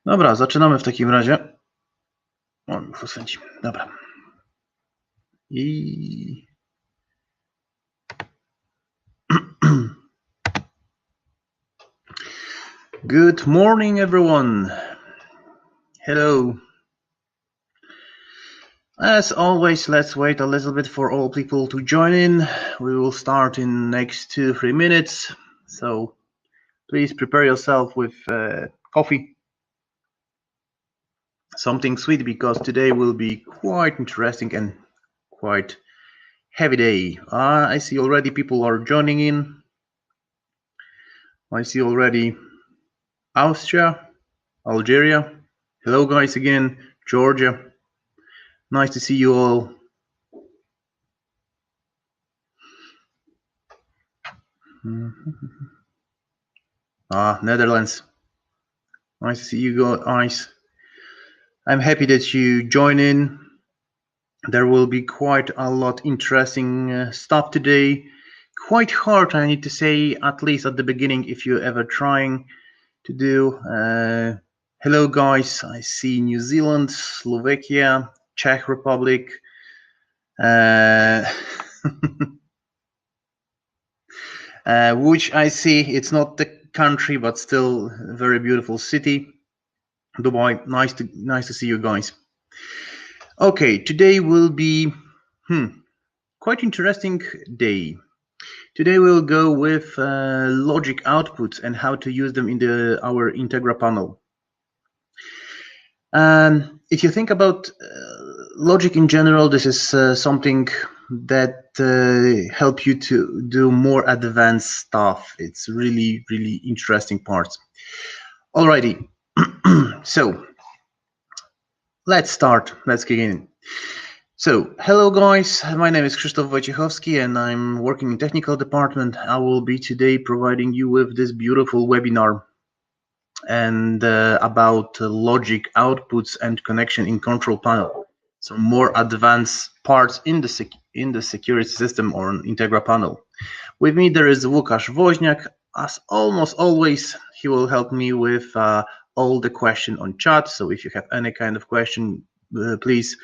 Dobra, zaczynamy w takim razie. O, już osęci. Dobra. Good morning, everyone. Hello. As always, let's wait a little bit for all people to join in. We will start in next 2-3 minutes. So please prepare yourself with coffee, something sweet, because today will be quite interesting and quite heavy day. I see already people are joining in. I see already Austria, Algeria. Hello guys again, Georgia. Nice to see you all. Netherlands. Nice to see you guys. I'm happy that you join in. There will be quite a lot interesting stuff today. Quite hard, I need to say, at least at the beginning, if you're ever trying to do. Hello guys, I see New Zealand, Slovakia, Czech Republic. Which I see, it's not the country, but still a very beautiful city. Dubai, nice to see you guys. Okay, today will be quite interesting day. Today we'll go with logic outputs and how to use them in our INTEGRA panel. If you think about logic in general, this is something that help you to do more advanced stuff. It's really, really interesting parts. Alrighty, so let's start. Let's kick in. So, hello guys, my name is Krzysztof Wojciechowski and I'm working in technical department. I will be today providing you with this beautiful webinar and about logic outputs and connection in control panel. So more advanced parts in the security system or INTEGRA panel. With me there is Łukasz Woźniak. As almost always, he will help me with all the question on chat. So if you have any kind of question, please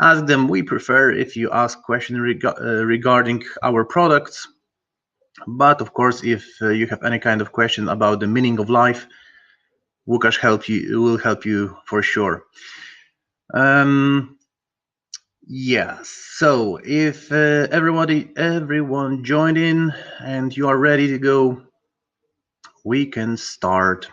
ask them. We prefer if you ask questions regarding our products. But of course, if you have any kind of question about the meaning of life, Łukasz will help you for sure. Yeah, so if everyone joined in and you are ready to go, we can start.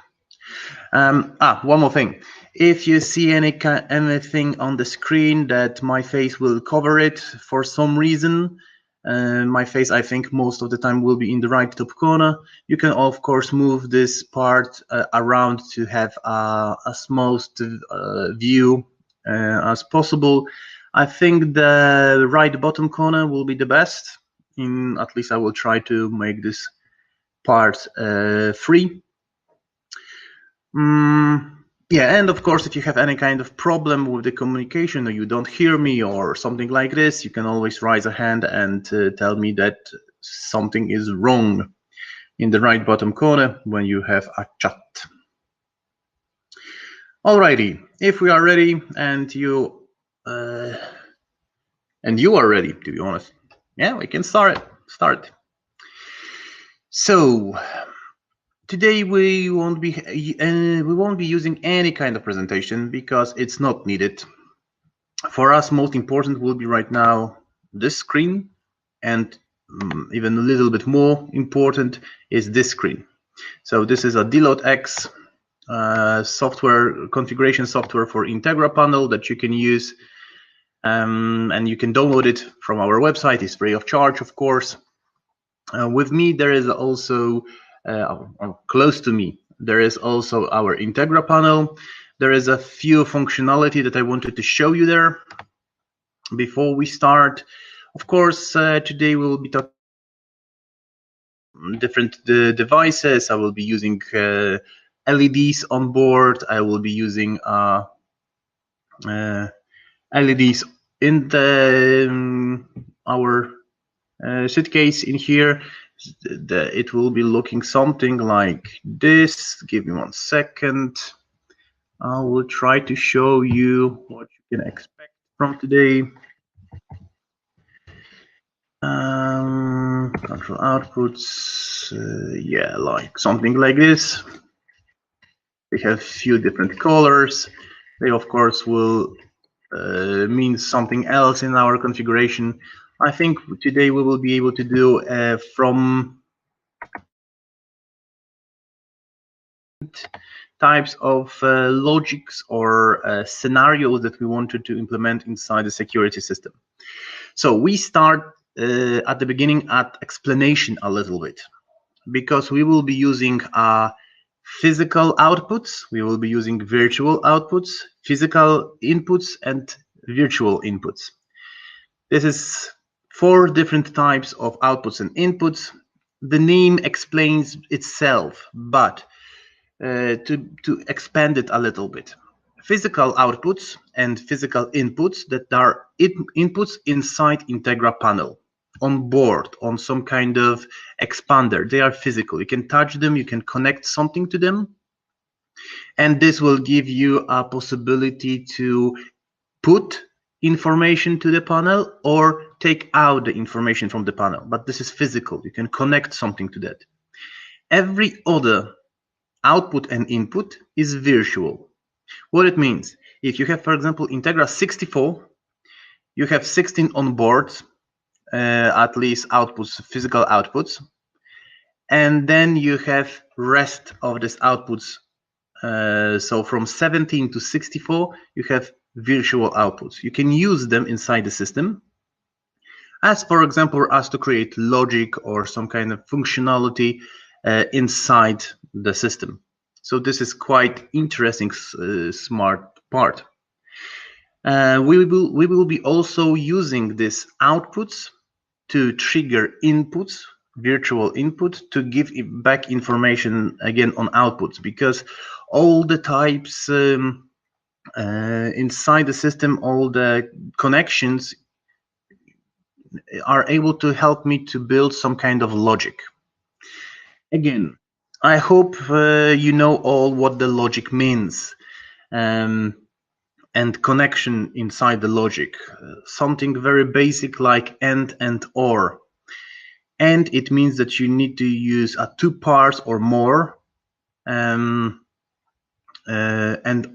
One more thing. If you see anything on the screen that my face will cover it for some reason, my face, I think, most of the time will be in the right top corner. You can, of course, move this part around to have a smallest view as possible. I think the right bottom corner will be the best. At least I will try to make this part free. Yeah, and of course, if you have any kind of problem with the communication, or you don't hear me or something like this, you can always raise a hand and tell me that something is wrong in the right bottom corner when you have a chat. Alrighty, if we are ready and you are ready, to be honest, yeah, we can start. So today we won't be using any kind of presentation because it's not needed. For us, most important will be right now this screen, and even a little bit more important is this screen. So this is a DLOT-X software configuration software for INTEGRA panel that you can use, and you can download it from our website. It's free of charge, of course. With me, there is also close to me, there is also our INTEGRA panel. There is a few functionality that I wanted to show you there before we start. Of course, today we will be talking different devices. I will be using LEDs on board. I will be using LEDs in the our suitcase in here. It will be looking something like this. Give me 1 second. I will try to show you what you can expect from today. Control outputs, yeah, like something like this. We have few different colors. They of course will mean something else in our configuration. I think today we will be able to do from types of logics or scenarios that we wanted to implement inside the security system. So we start at the beginning at explanation a little bit, because we will be using physical outputs, we will be using virtual outputs, physical inputs, and virtual inputs. This is 4 different types of outputs and inputs. The name explains itself, but to expand it a little bit. Physical outputs and physical inputs that are inputs inside INTEGRA panel, on board, on some kind of expander. They are physical. You can touch them, you can connect something to them, and this will give you a possibility to put information to the panel or take out the information from the panel. But this is physical. You can connect something to that. Every other output and input is virtual. What it means, if you have, for example, INTEGRA 64, you have 16 on board, at least outputs, physical outputs, and then you have rest of these outputs. So from 17 to 64, you have virtual outputs. You can use them inside the system as, for example, as to create logic or some kind of functionality inside the system. So this is quite interesting, smart part. We will be also using these outputs to trigger inputs, virtual input, to give back information again on outputs, because all the types inside the system, all the connections are able to help me to build some kind of logic. Again, I hope you know all what the logic means, and connection inside the logic. Something very basic like and or. And it means that you need to use 2 parts or more, and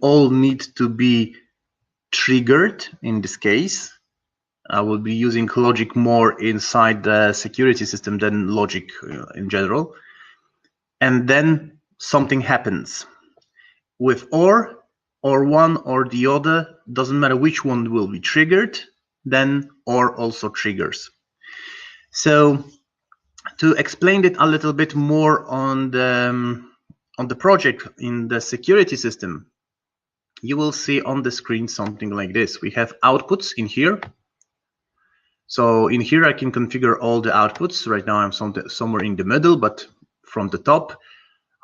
all need to be triggered. In this case, I will be using logic more inside the security system than logic in general. And then something happens. With or one or the other, doesn't matter which one will be triggered, then or also triggers. So to explain it a little bit more on the project in the security system, you will see on the screen something like this. We have outputs in here. So in here I can configure all the outputs. Right now I'm somewhere in the middle, but from the top,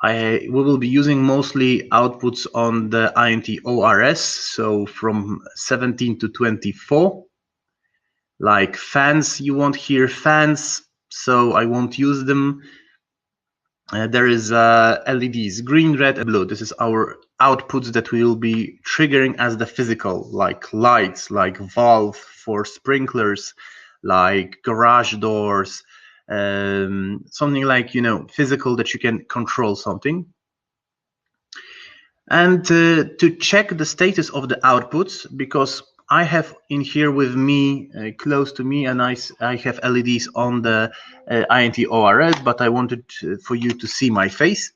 we will be using mostly outputs on the INT-ORS, so from 17 to 24. Like fans, you won't hear fans, so I won't use them. There is LEDs, green, red, and blue. This is our outputs that we will be triggering as the physical, like lights, like valve for sprinklers, like garage doors, something like, you know, physical that you can control something. And to check the status of the outputs, because I have in here with me, close to me, and I have LEDs on the INT-ORS, but I wanted for you to see my face.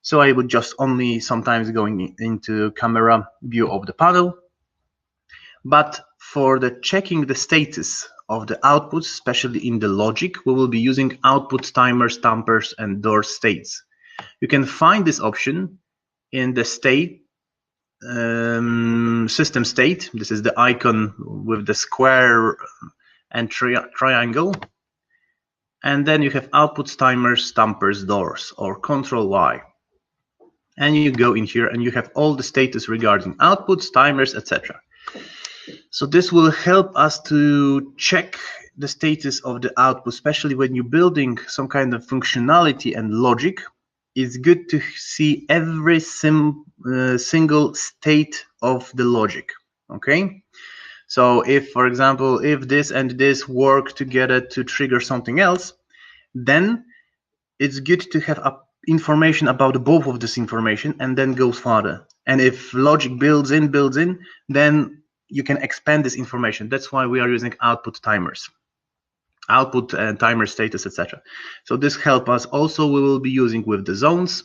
So I would just only sometimes going into camera view of the panel. But for the checking the status of the outputs, especially in the logic, we will be using output timers, tampers, and door states. You can find this option in the state, system state. This is the icon with the square and triangle. And then you have outputs, timers, tampers, doors, or Control Y. And you go in here and you have all the status regarding outputs, timers, etc. So this will help us to check the status of the output, especially when you're building some kind of functionality and logic. it's good to see every single state of the logic. Okay, so if, for example, if this and this work together to trigger something else, then it's good to have information about both of this information and then go further. And if logic builds in, then you can expand this information. That's why we are using output timers, output and timer status, etc. So this helps us. Also, we will be using with the zones,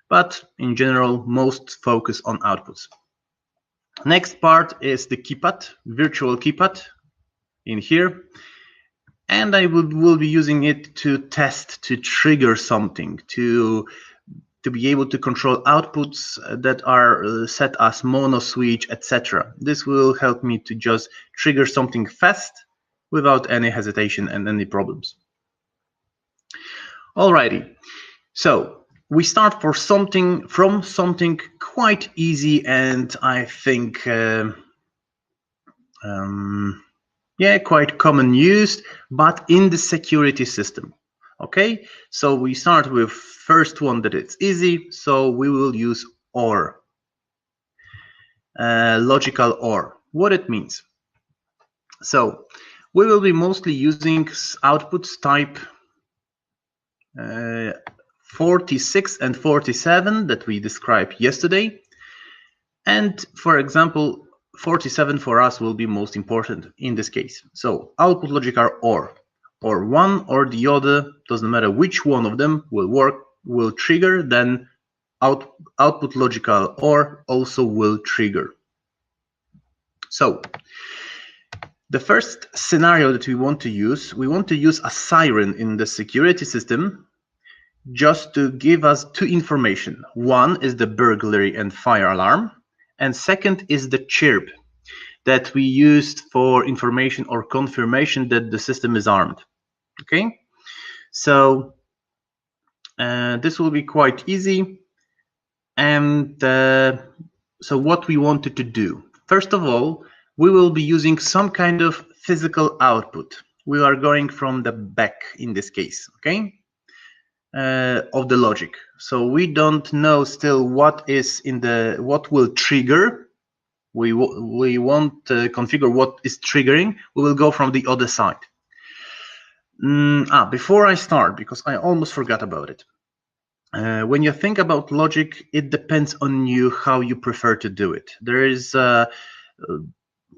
but in general, most focus on outputs. Next part is the keypad, virtual keypad in here. And I will be using it to test, to trigger something, to be able to control outputs that are set as mono switch, etc. This will help me to just trigger something fast without any hesitation and any problems. Alrighty, so we start from something quite easy, and I think quite common used, but in the security system. Okay, so we start with first one that it's easy, so we will use OR, logical OR. What it means? So we will be mostly using outputs type 46 and 47 that we described yesterday, and for example 47 for us will be most important in this case. So output logic are OR one or the other, doesn't matter which one of them will work, will trigger, then output logical OR also will trigger. So the first scenario that we want to use a siren in the security system just to give us two information. One is the burglary and fire alarm, and second is the chirp that we used for information or confirmation that the system is armed. Okay, so this will be quite easy. And so what we wanted to do, first of all, we will be using some kind of physical output. We are going from the back in this case, okay, of the logic. So we don't know still what will trigger. We won't configure what is triggering. We will go from the other side. Before I start, because I almost forgot about it. When you think about logic, it depends on you how you prefer to do it. There is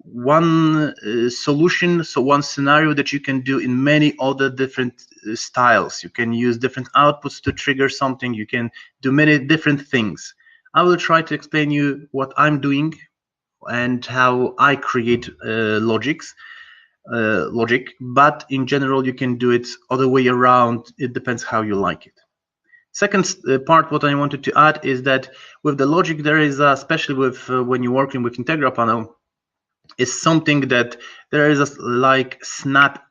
one solution, so one scenario that you can do in many other different styles. You can use different outputs to trigger something. You can do many different things. I will try to explain you what I'm doing and how I create logic, but in general you can do it other way around. It depends how you like it. Second part, what I wanted to add is that with the logic there is, especially with when you're working with INTEGRA panel, is something that there is a like snap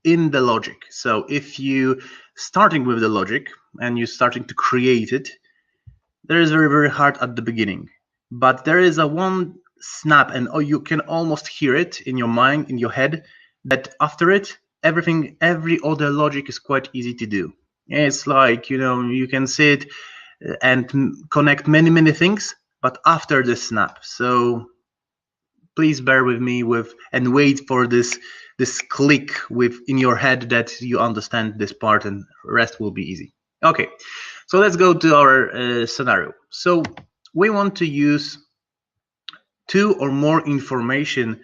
in the logic. So if you starting with the logic and you're starting to create it, there is very, very hard at the beginning, but there is a one snap, and you can almost hear it in your mind, in your head, that after it, every other logic is quite easy to do. It's like, you can sit and connect many things, but after the snap. So please bear with me and wait for this click in your head that you understand this part, and rest will be easy. Okay, so let's go to our scenario. So we want to use two or more information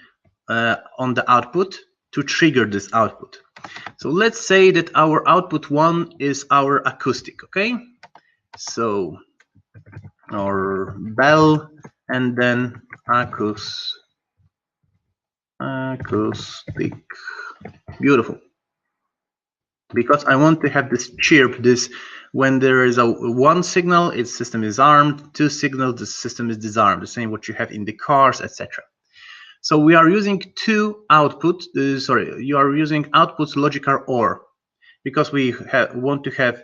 on the output to trigger this output. So let's say that our output one is our acoustic, okay? So our bell and then acoustic. Beautiful. Because I want to have this chirp, this when there is a one signal, its system is armed, two signals, the system is disarmed, the same what you have in the cars, etc. So we are using two outputs, you are using outputs logical OR, because we want to have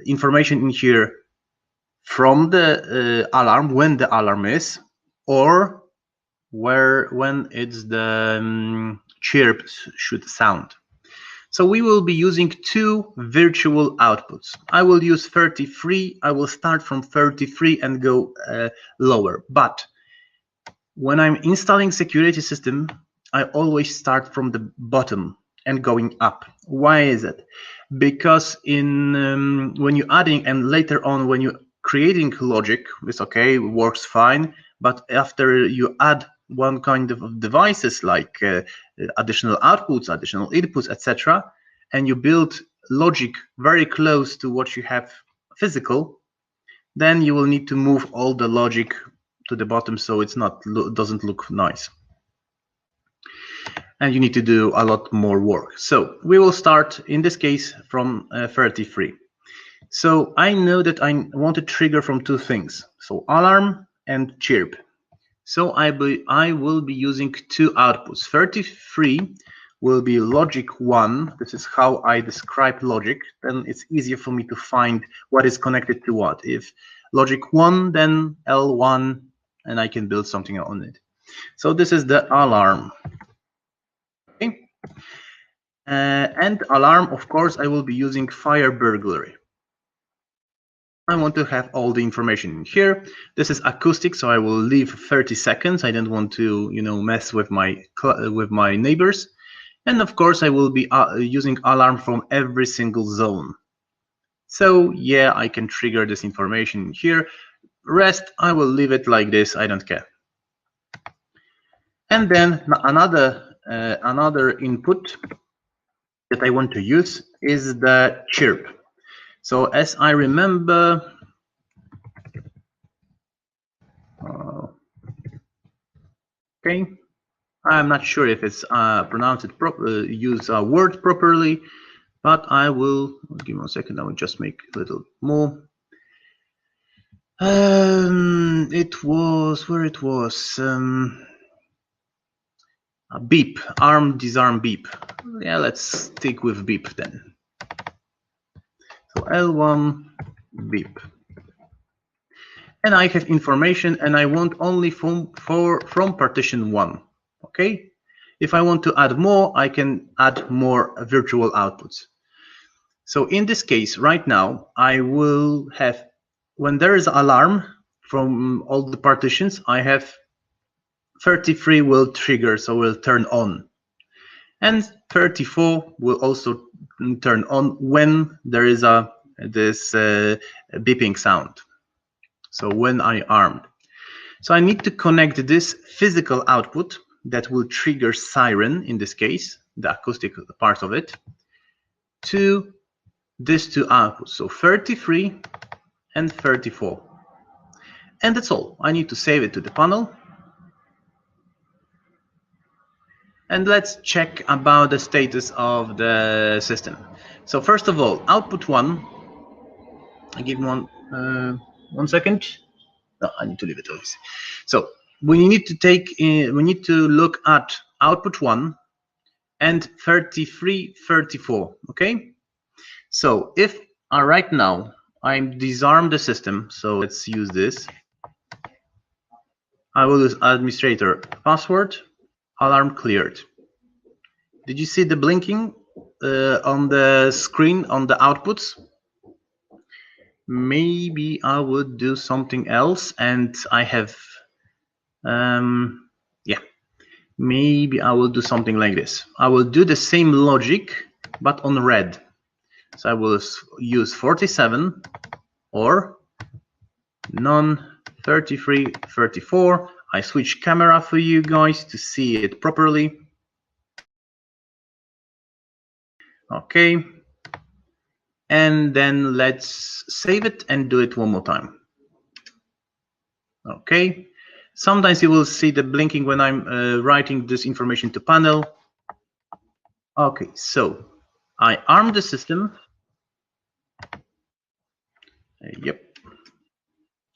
information in here from the alarm, when the alarm is, or when it's the chirp should sound. So we will be using two virtual outputs. I will use 33. I will start from 33 and go lower. But when I'm installing security system, I always start from the bottom and going up. Why is it? Because in when you're adding and later on when you're creating logic, it's okay, works fine. But after you add one kind of devices like additional outputs, additional inputs, etc., and you build logic very close to what you have physical, then you will need to move all the logic to the bottom so it's not doesn't look nice. And you need to do a lot more work. So we will start in this case from 33. So I know that I want to trigger from two things. So alarm and chirp. So I will be using two outputs. 33 will be logic 1. This is how I describe logic. Then it's easier for me to find what is connected to what. If logic 1, then L1, and I can build something on it. So this is the alarm. Okay. And alarm, of course, I will be using fire burglary. I want to have all the information in here. This is acoustic, so I will leave 30 seconds. I don't want to, mess with my neighbors. And of course, I will be using alarm from every single zone. So yeah, I can trigger this information here. Rest, I will leave it like this. I don't care. And then another input that I want to use is the chirp. So as I remember, okay, I'm not sure if it's pronounced it properly, use a word properly, but I will give me 1 second. I will just make a little more. It was where it was. A beep, arm disarm beep. Yeah, let's stick with beep then. So L1 beep. And I have information and I want only from partition 1. Okay? If I want to add more, I can add more virtual outputs. So in this case, right now, I will have, when there is alarm from all the partitions, I have 33 will trigger, so will turn on. And 34 will also turn on when there is this beeping sound. So when I armed. So I need to connect this physical output that will trigger siren, in this case, the acoustic part of it, to these two outputs. So 33 and 34. And that's all. I need to save it to the panel. And let's check about the status of the system. So first of all, output 1, I give 1 second. No, I need to leave it always. So we need to look at output 1 and 33, 34. Okay. So if right now I disarm the system, so let's use this. I will use administrator password, alarm cleared. Did you see the blinking on the screen on the outputs? Maybe I would do something else, and I have, yeah, maybe I will do something like this. I will do the same logic, but on red. So I will use 47 or none 33, 34. I switch camera for you guys to see it properly. Okay. And then let's save it and do it one more time. Okay. Sometimes you will see the blinking when I'm writing this information to panel. Okay, so I arm the system. Yep.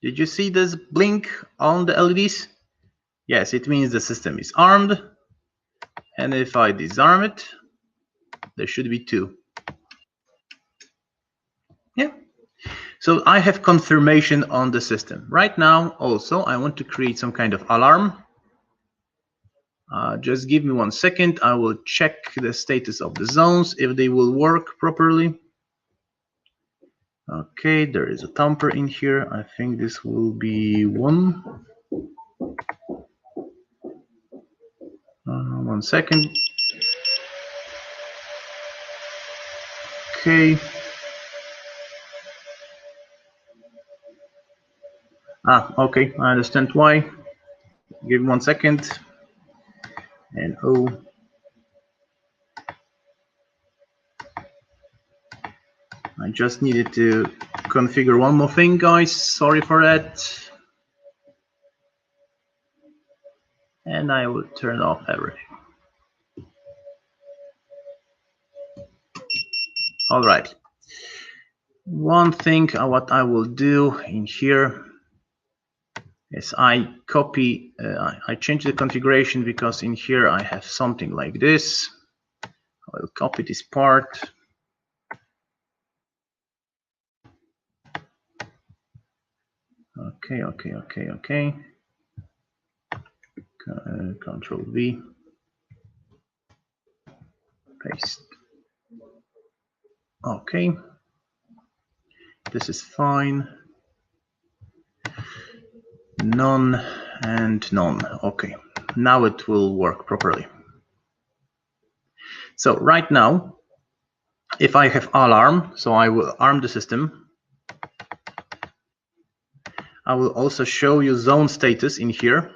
Did you see this blink on the LEDs? Yes, it means the system is armed. And if I disarm it, there should be 2. Yeah. So I have confirmation on the system. Right now, also, I want to create some kind of alarm. Just give me 1 second. I will check the status of the zones, if they will work properly. Okay, there is a tamper in here. I think this will be 1. 1 second. Okay. Okay, I understand why. Give me 1 second. And I just needed to configure one more thing, guys. Sorry for that. And I will turn off everything. All right. One thing what I will do in here is I change the configuration, because in here I have something like this. I'll copy this part. Okay. Control V. Paste. Okay. This is fine. None and none. Okay. Now it will work properly. So right now, if I have alarm, so I will arm the system. I will also show you zone status in here.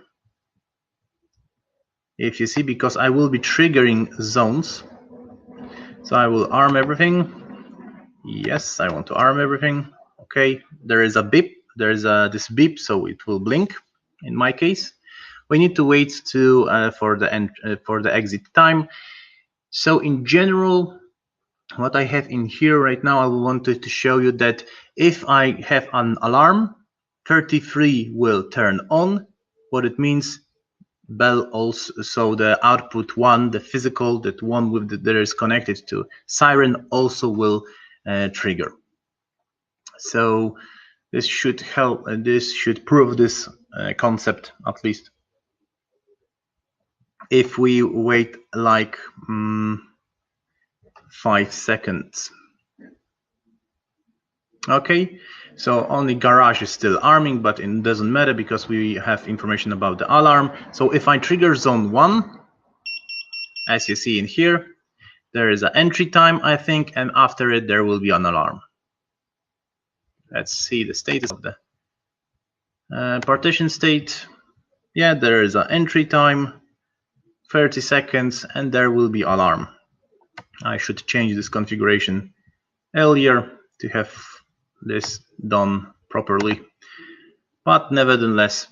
If you see, because I will be triggering zones. So I will arm everything. Yes, I want to arm everything. Okay, there is a beep. There is this beep, so it will blink. In my case, we need to wait for the exit time. So in general, what I have in here right now, I wanted to show you that if I have an alarm, 33 will turn on. What it means, bell also, so the output 1, the physical, that one with that is connected to siren, also will trigger. So this should help, and this should prove this concept, at least. If we wait like 5 seconds. Okay, so only garage is still arming, but it doesn't matter because we have information about the alarm. So if I trigger zone 1, as you see in here, there is an entry time, I think, and after it there will be an alarm. Let's see the status of the partition state. Yeah, there is an entry time, 30 seconds, and there will be alarm. I should change this configuration earlier to have this done properly. But nevertheless,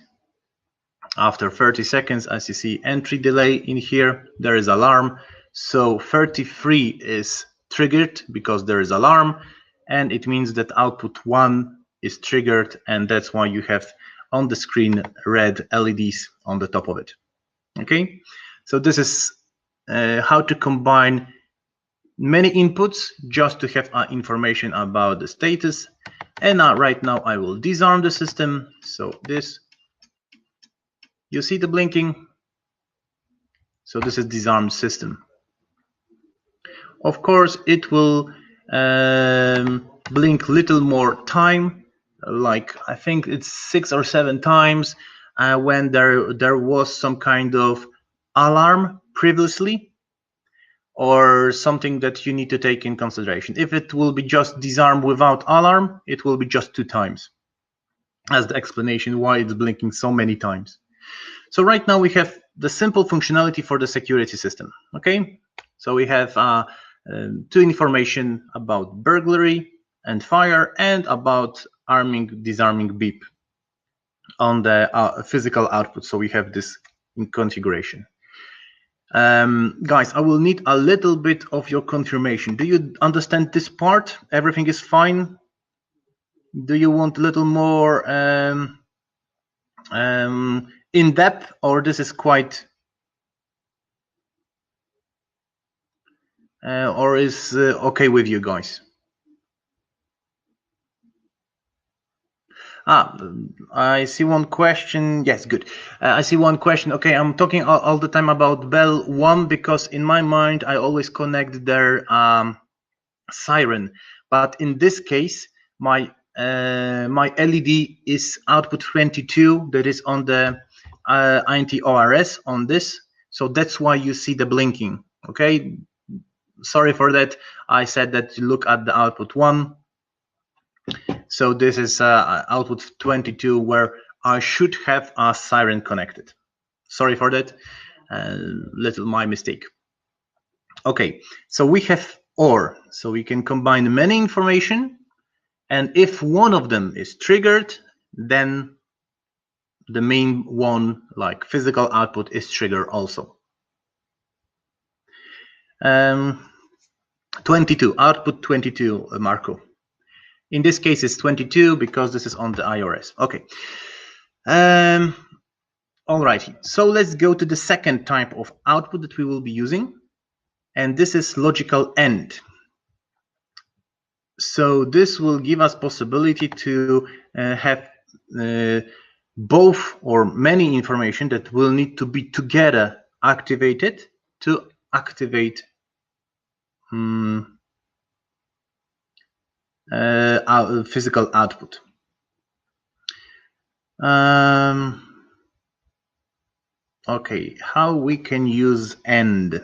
after 30 seconds, as you see, entry delay in here, there is alarm. So 33 is triggered because there is alarm, and it means that output 1 is triggered, and that's why you have on the screen red LEDs on the top of it. Okay, so this is how to combine many inputs just to have information about the status. And right now I will disarm the system. So this, you see the blinking. So this is disarmed system. Of course, it will blink little more time, like I think it's 6 or 7 times when there was some kind of alarm previously, or something that you need to take in consideration. If it will be just disarm without alarm, it will be just 2 times, as the explanation why it's blinking so many times. So right now we have the simple functionality for the security system. Okay, so we have 2 information about burglary and fire, and about arming, disarming beep on the physical output. So we have this in configuration. Guys, I will need a little bit of your confirmation. Do you understand this part? Everything is fine? Do you want a little more in depth, or this is quite, or is okay with you guys? I see one question. Yes, good. I see one question. Okay, I'm talking all the time about Bell 1 because in my mind I always connect their siren. But in this case, my LED is output 22 that is on the INT-ORS on this. So that's why you see the blinking. Okay, sorry for that. I said that you look at the output 1. So this is output 22 where I should have a siren connected. Sorry for that, little my mistake. Okay, so we have OR, so we can combine many information, and if one of them is triggered, then the main one, like physical output, is triggered also. 22, output 22, Marco. In this case, it's 22 because this is on the IRS. Okay. All right, so let's go to the second type of output that we will be using, and this is logical AND. So this will give us possibility to have both or many information that will need to be together activated to activate physical output. Okay, how we can use AND?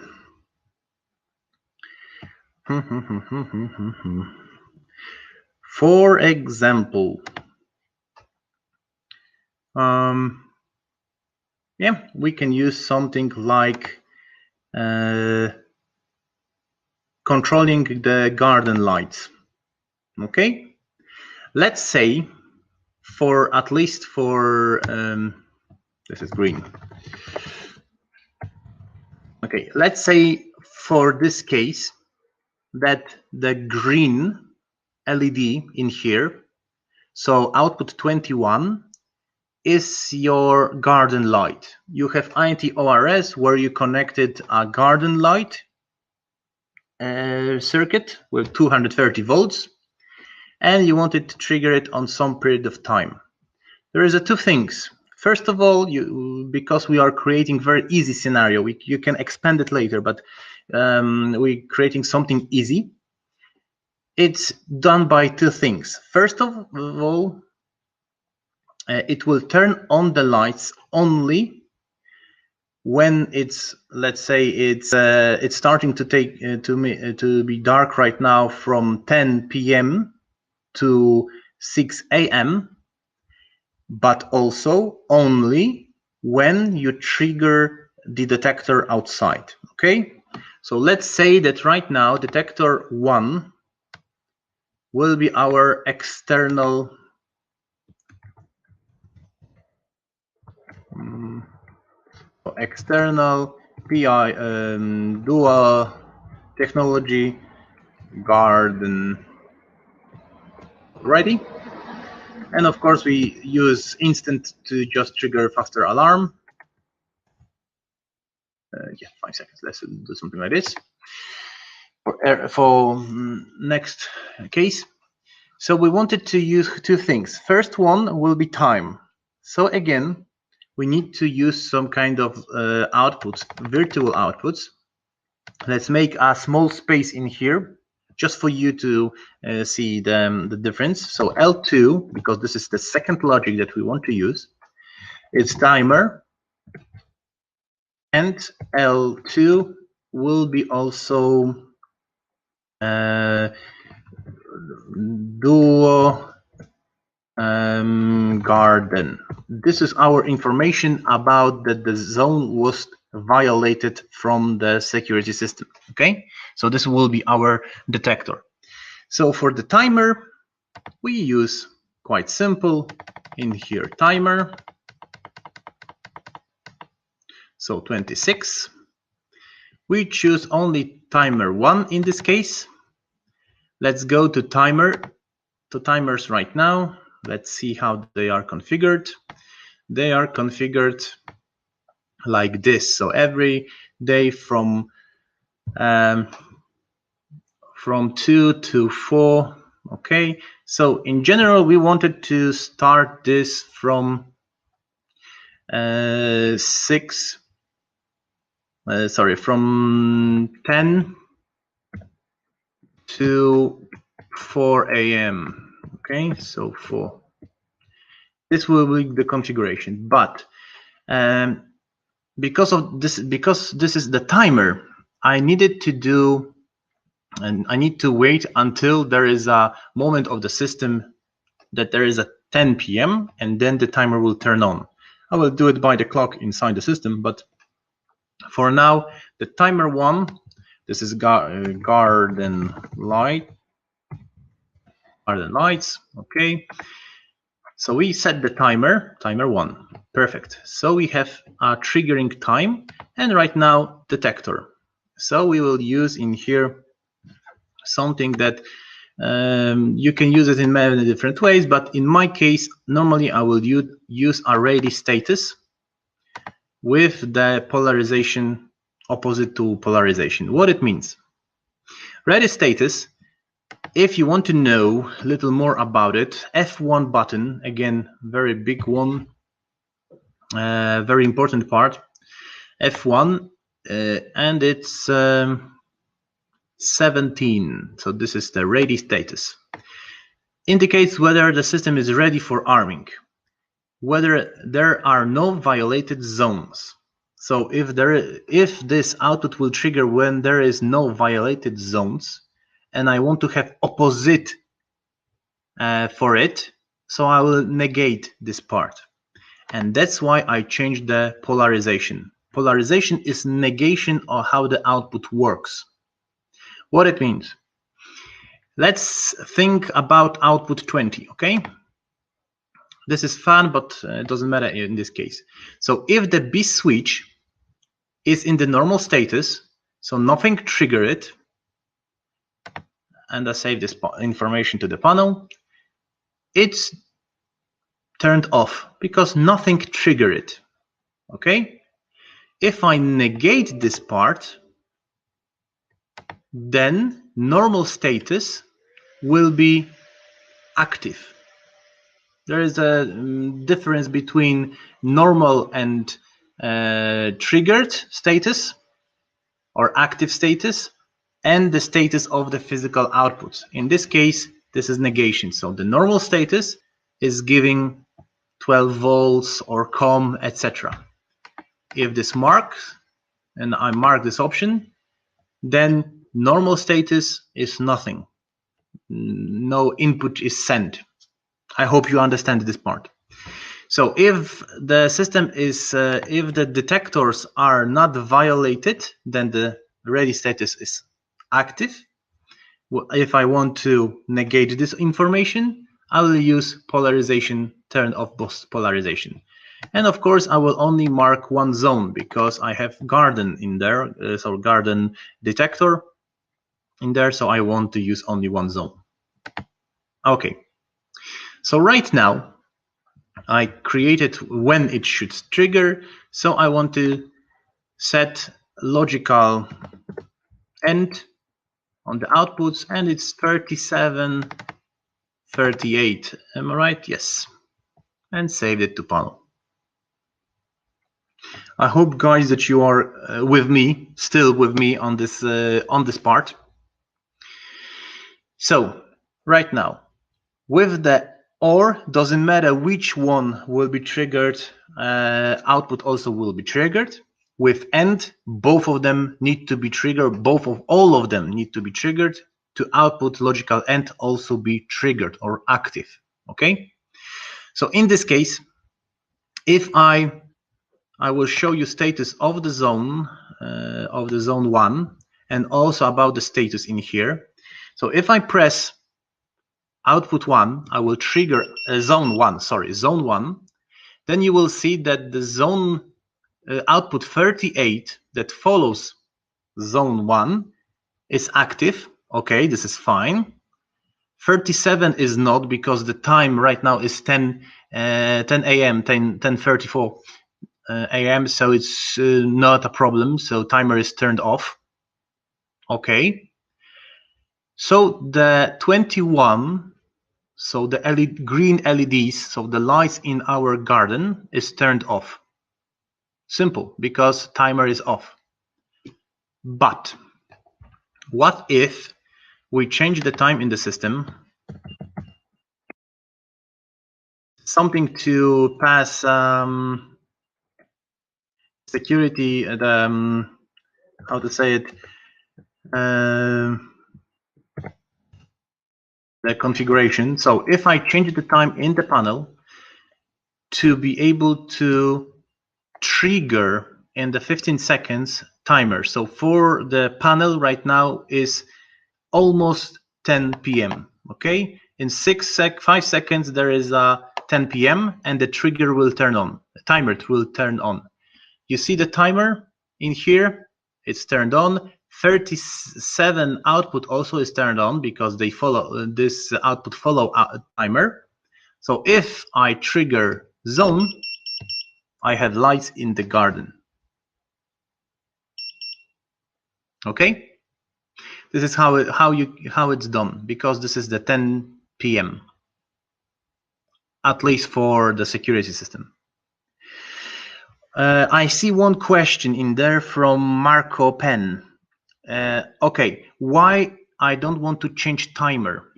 For example, yeah, we can use something like controlling the garden lights. Okay, let's say for at least for this is green. Okay, let's say for this case that the green LED in here, so output 21 is your garden light. You have INT-ORS where you connected a garden light circuit with 230 volts, and you wanted to trigger it on some period of time. There is two things. First of all, because we are creating very easy scenario, you can expand it later, but we're creating something easy. It's done by two things. First of all, it will turn on the lights only when it's, let's say, it's starting to take to be dark right now from 10 p.m. to 6 a.m. but also only when you trigger the detector outside. Okay, so let's say that right now detector 1 will be our external PI dual technology garden. Ready? And of course we use instant to just trigger faster alarm. Yeah, 5 seconds. Let's do something like this for next case. So we wanted to use two things. First one will be time. So again, we need to use some kind of outputs, virtual outputs. Let's make a small space in here just for you to see the difference. So L2, because this is the second logic that we want to use, it's timer, and L2 will be also duo garden. This is our information about that the zone was violated from the security system. Okay, so this will be our detector. So for the timer, we use quite simple in here timer. So 26. We choose only timer 1 in this case. Let's go to timers right now. Let's see how they are configured. They are configured like this. So every day from 2 to 4 Okay, so in general, we wanted to start this from 10 to 4 a.m. Okay, so this will be the configuration, but because this is the timer, I needed to do, and I need to wait until there is a moment of the system that there is a 10 p.m. and then the timer will turn on. I will do it by the clock inside the system, but for now, the timer one, this is garden lights, okay. So we set the timer one, perfect. So we have a triggering time, and right now detector. So we will use in here something that you can use it in many different ways, but in my case, normally I will use a ready status with the polarization opposite to polarization. What it means? Ready status, if you want to know a little more about it, F1 button, again, very big one, very important part, F1, and it's 17, so this is the ready status. Indicates whether the system is ready for arming, whether there are no violated zones. So if this output will trigger when there is no violated zones, and I want to have opposite for it, so I will negate this part. And that's why I changed the polarization. Polarization is negation of how the output works. What it means? Let's think about output 20, okay? This is fun, but it doesn't matter in this case. So if the B switch is in the normal status, so nothing trigger it, and I save this information to the panel, it's turned off because nothing triggered it, okay? If I negate this part, then normal status will be active. There is a difference between normal and triggered status or active status and the status of the physical output. In this case, this is negation. So the normal status is giving 12 volts or COM, etc. If this marks, and I mark this option, then normal status is nothing. No input is sent. I hope you understand this part. So if the system is, if the detectors are not violated, then the ready status is active. If I want to negate this information, I will use polarization, turn off both polarization. And of course, I will only mark one zone because I have garden in there, so garden detector in there, so I want to use only one zone. Okay, so right now, I created when it should trigger, so I want to set logical end on the outputs, and it's 3738. Am I right? Yes. And saved it to panel. I hope, guys, that you are with me, still with me on this part. So right now, with the OR, doesn't matter which one will be triggered, output also will be triggered. With AND, both of them need to be triggered, all of them need to be triggered to output logical AND also be triggered or active, okay? So in this case, if I will show you status of the zone 1 and also about the status in here. So if I press output 1, I will trigger zone 1, then you will see that the zone output 38 that follows zone 1 is active. Okay, this is fine. 37 is not, because the time right now is 10 a.m., 10:34 a.m., so it's not a problem. So timer is turned off. Okay. So the 21, so the LED, green LEDs, so the lights in our garden is turned off. Simple, because timer is off. But what if we change the time in the system, something to pass security, how to say it, the configuration. So if I change the time in the panel to be able to trigger in the 15 seconds timer. So for the panel right now is almost 10 p.m. Okay, in 5 seconds there is a 10 p.m. and the trigger will turn on. The timer will turn on. You see the timer in here? It's turned on. 37 output also is turned on because they follow this output follow timer. So if I trigger zone, I have lights in the garden. Okay, this is how it's done, because this is the 10 p.m. at least for the security system. I see one question in there from Marco Pen. Okay, why I don't want to change timer?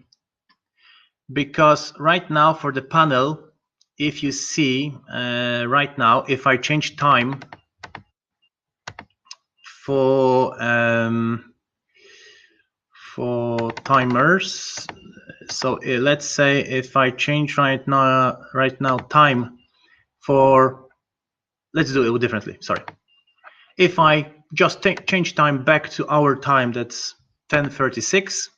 Because right now for the panel, if you see right now, if I change time for timers, so let's say if I change right now time for, let's do it differently. Sorry, if I just change time back to our time, that's 10:36.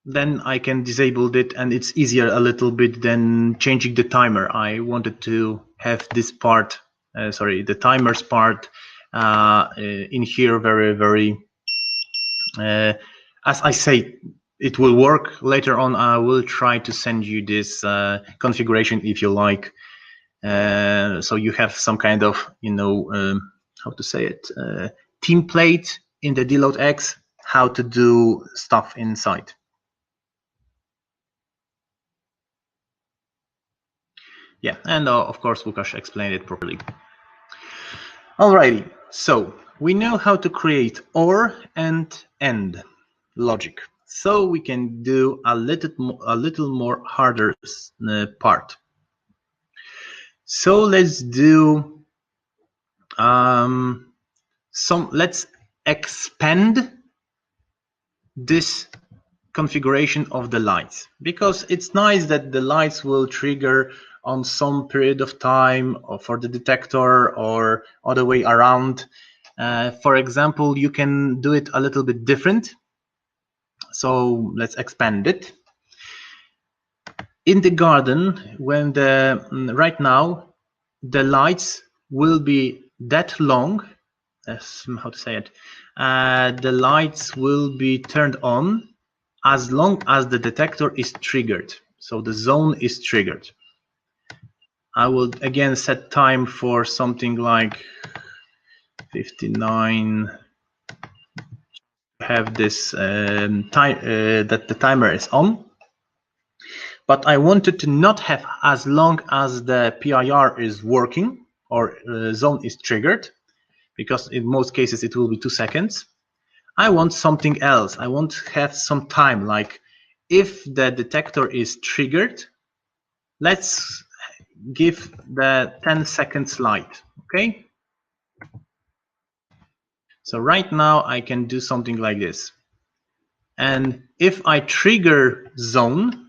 Then I can disable it, and it's easier a little bit than changing the timer. I wanted to have this part, the timers part in here very, as I say, it will work. Later on, I will try to send you this configuration if you like. So you have some kind of, how to say it, template in the Deload X, how to do stuff inside. Yeah, and of course, Łukasz explained it properly. Alrighty, so we know how to create OR and AND logic. So we can do a little more harder part. So let's do let's expand this configuration of the lights, because it's nice that the lights will trigger on some period of time, or for the detector, or other way around. For example, you can do it a little bit different. So let's expand it. In the garden, when right now the lights will be that long, how to say it, the lights will be turned on as long as the detector is triggered. So the zone is triggered. I will again set time for something like 59. Have this time that the timer is on. But I wanted to not have as long as the PIR is working or zone is triggered, because in most cases it will be 2 seconds. I want something else. I want to have some time, like if the detector is triggered, let's give the 10 seconds light, okay? So right now I can do something like this. And if I trigger zone,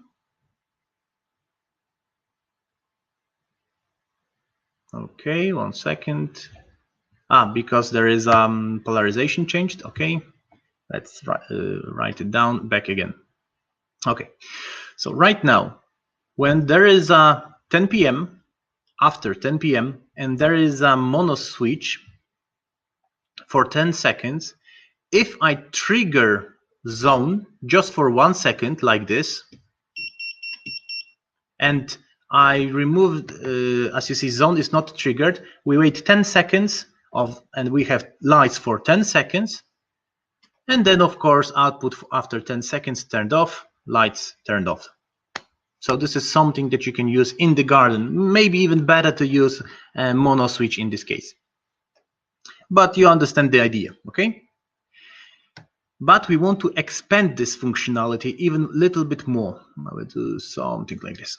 okay, 1 second. Because there is polarization changed, okay? Let's write it down back again. Okay, so right now, when there is a 10 p.m., after 10 p.m., and there is a mono switch for 10 seconds, if I trigger zone just for 1 second like this, and I removed, as you see, zone is not triggered, we wait 10 seconds, and we have lights for 10 seconds. And then, of course, output after 10 seconds turned off, lights turned off. So this is something that you can use in the garden. Maybe even better to use a mono switch in this case. But you understand the idea, okay? But we want to expand this functionality even a little bit more. I will do something like this.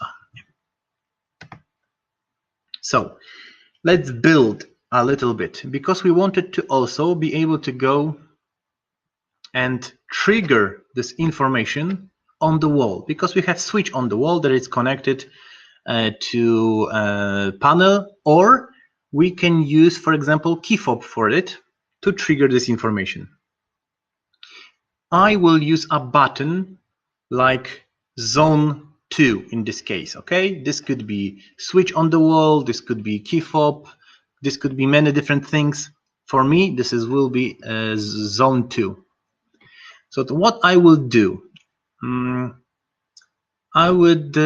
So let's build a little bit, because we wanted to also be able to go and trigger this information on the wall, because we have switch on the wall that is connected to a panel, or we can use, for example, key fob for it to trigger this information. I will use a button like zone 2 in this case, okay? This could be switch on the wall, this could be key fob, this could be many different things. For me, this will be zone 2. So what I will do, I would,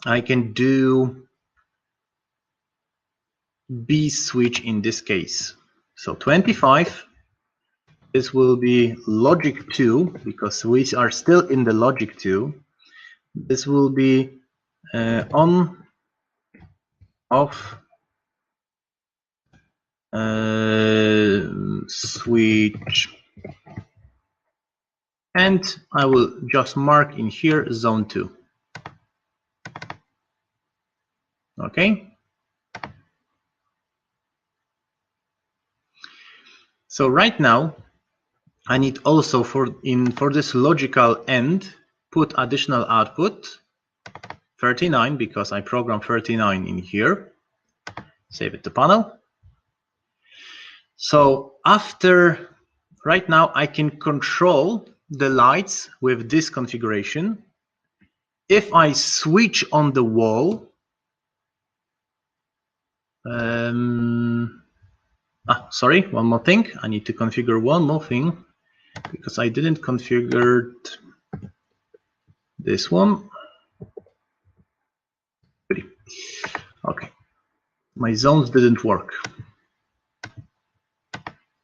I can do B switch in this case. So 25, this will be logic 2, because we are still in the logic 2. This will be on, off, switch, and I will just mark in here zone 2. Okay. So right now, I need also for this logical end put additional output 39, because I programmed 39 in here. Save it to panel. So after, right now I can control the lights with this configuration. If I switch on the wall, sorry, one more thing. I need to configure one more thing, because I didn't configure this one. Okay, my zones didn't work.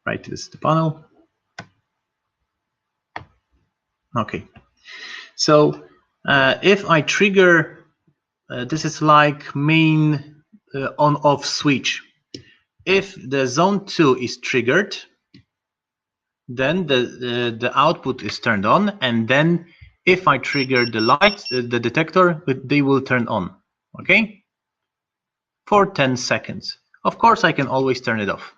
Right, this is the panel. Okay, so if I trigger, this is like main on-off switch. If the zone 2 is triggered, then the output is turned on, and then if I trigger the lights, the detector, they will turn on, okay? For 10 seconds. Of course, I can always turn it off.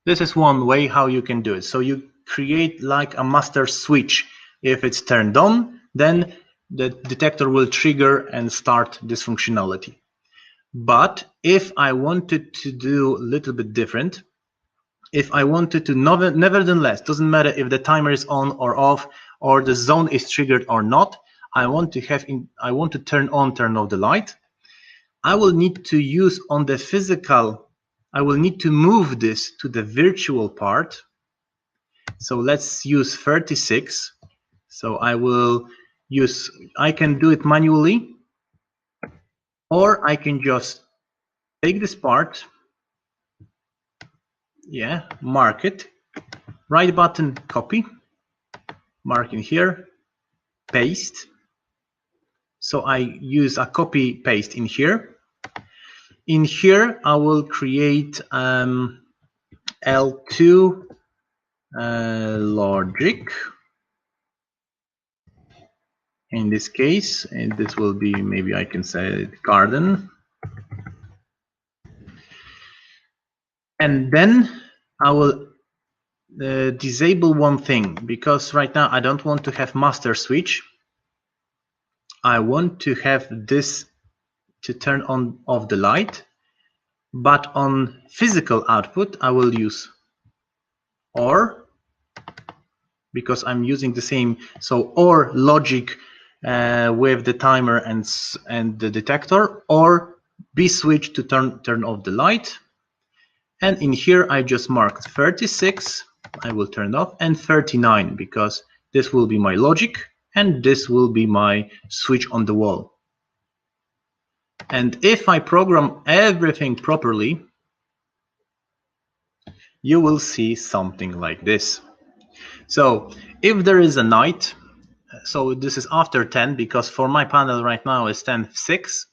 This is one way how you can do it. So you create like a master switch. If it's turned on, then the detector will trigger and start this functionality. But if I wanted to do a little bit different, if I wanted to, nevertheless, doesn't matter if the timer is on or off, or the zone is triggered or not, I want to turn on, turn off the light. I will need to use on the physical, I will need to move this to the virtual part. So let's use 36. So I will use, I can do it manually, or I can just take this part, yeah, mark it, right button, copy, mark in here, paste. So I use a copy paste in here. In here, I will create L2 logic. In this case, and this will be, maybe I can say garden. And then I will disable one thing, because right now I don't want to have master switch. I want to have this to turn on off the light, but on physical output I will use OR, because I'm using the same, so OR logic with the timer and the detector, or B switch to turn off the light. And in here I just marked 36, I will turn off, and 39, because this will be my logic and this will be my switch on the wall. And if I program everything properly, you will see something like this. So if there is a night, so this is after 10, because for my panel right now is 10:06.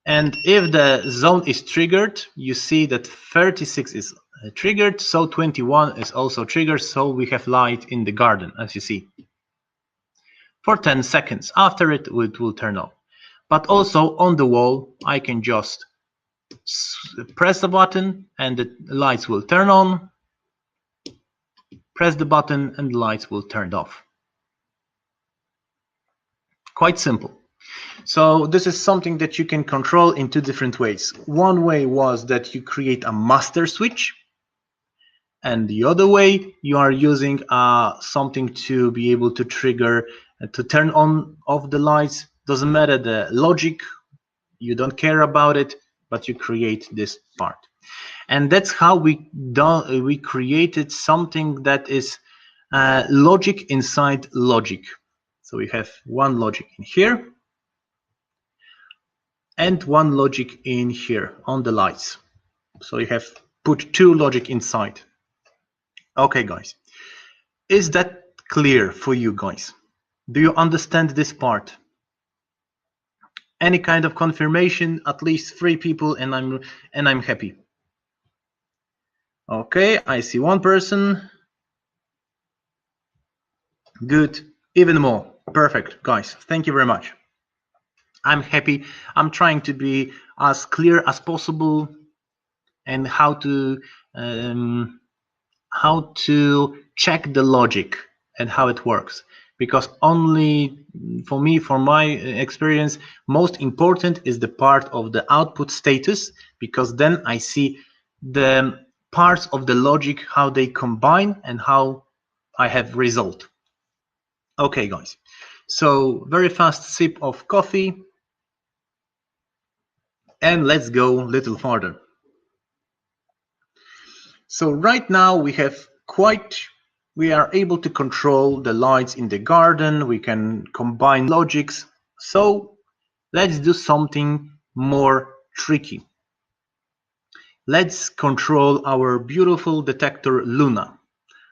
And if the zone is triggered, you see that 36 is triggered, so 21 is also triggered, so we have light in the garden, as you see. For 10 seconds. After it will turn off. But also on the wall, I can just press the button and the lights will turn on. Press the button and the lights will turn off. Quite simple. So this is something that you can control in two different ways. One way was that you create a master switch, and the other way you are using something to be able to trigger to turn on off the lights. Doesn't matter the logic, you don't care about it, but you create this part. And that's how we created something that is logic inside logic. So we have one logic in here and one logic in here on the lights. So you have put two logic inside. Okay, guys. Is that clear for you guys? Do you understand this part? Any kind of confirmation? At least 3 people, and I'm happy. Okay, I see one person. Good. Even more. Perfect, guys. Thank you very much. I'm happy. I'm trying to be as clear as possible and how to check the logic and how it works. Because only for me, from my experience, most important is the part of the output status, because then I see the parts of the logic, how they combine and how I have result. Okay, guys. So very fast sip of coffee. And let's go a little further. So right now we are able to control the lights in the garden. We can combine logics. So let's do something more tricky. Let's control our beautiful detector Luna.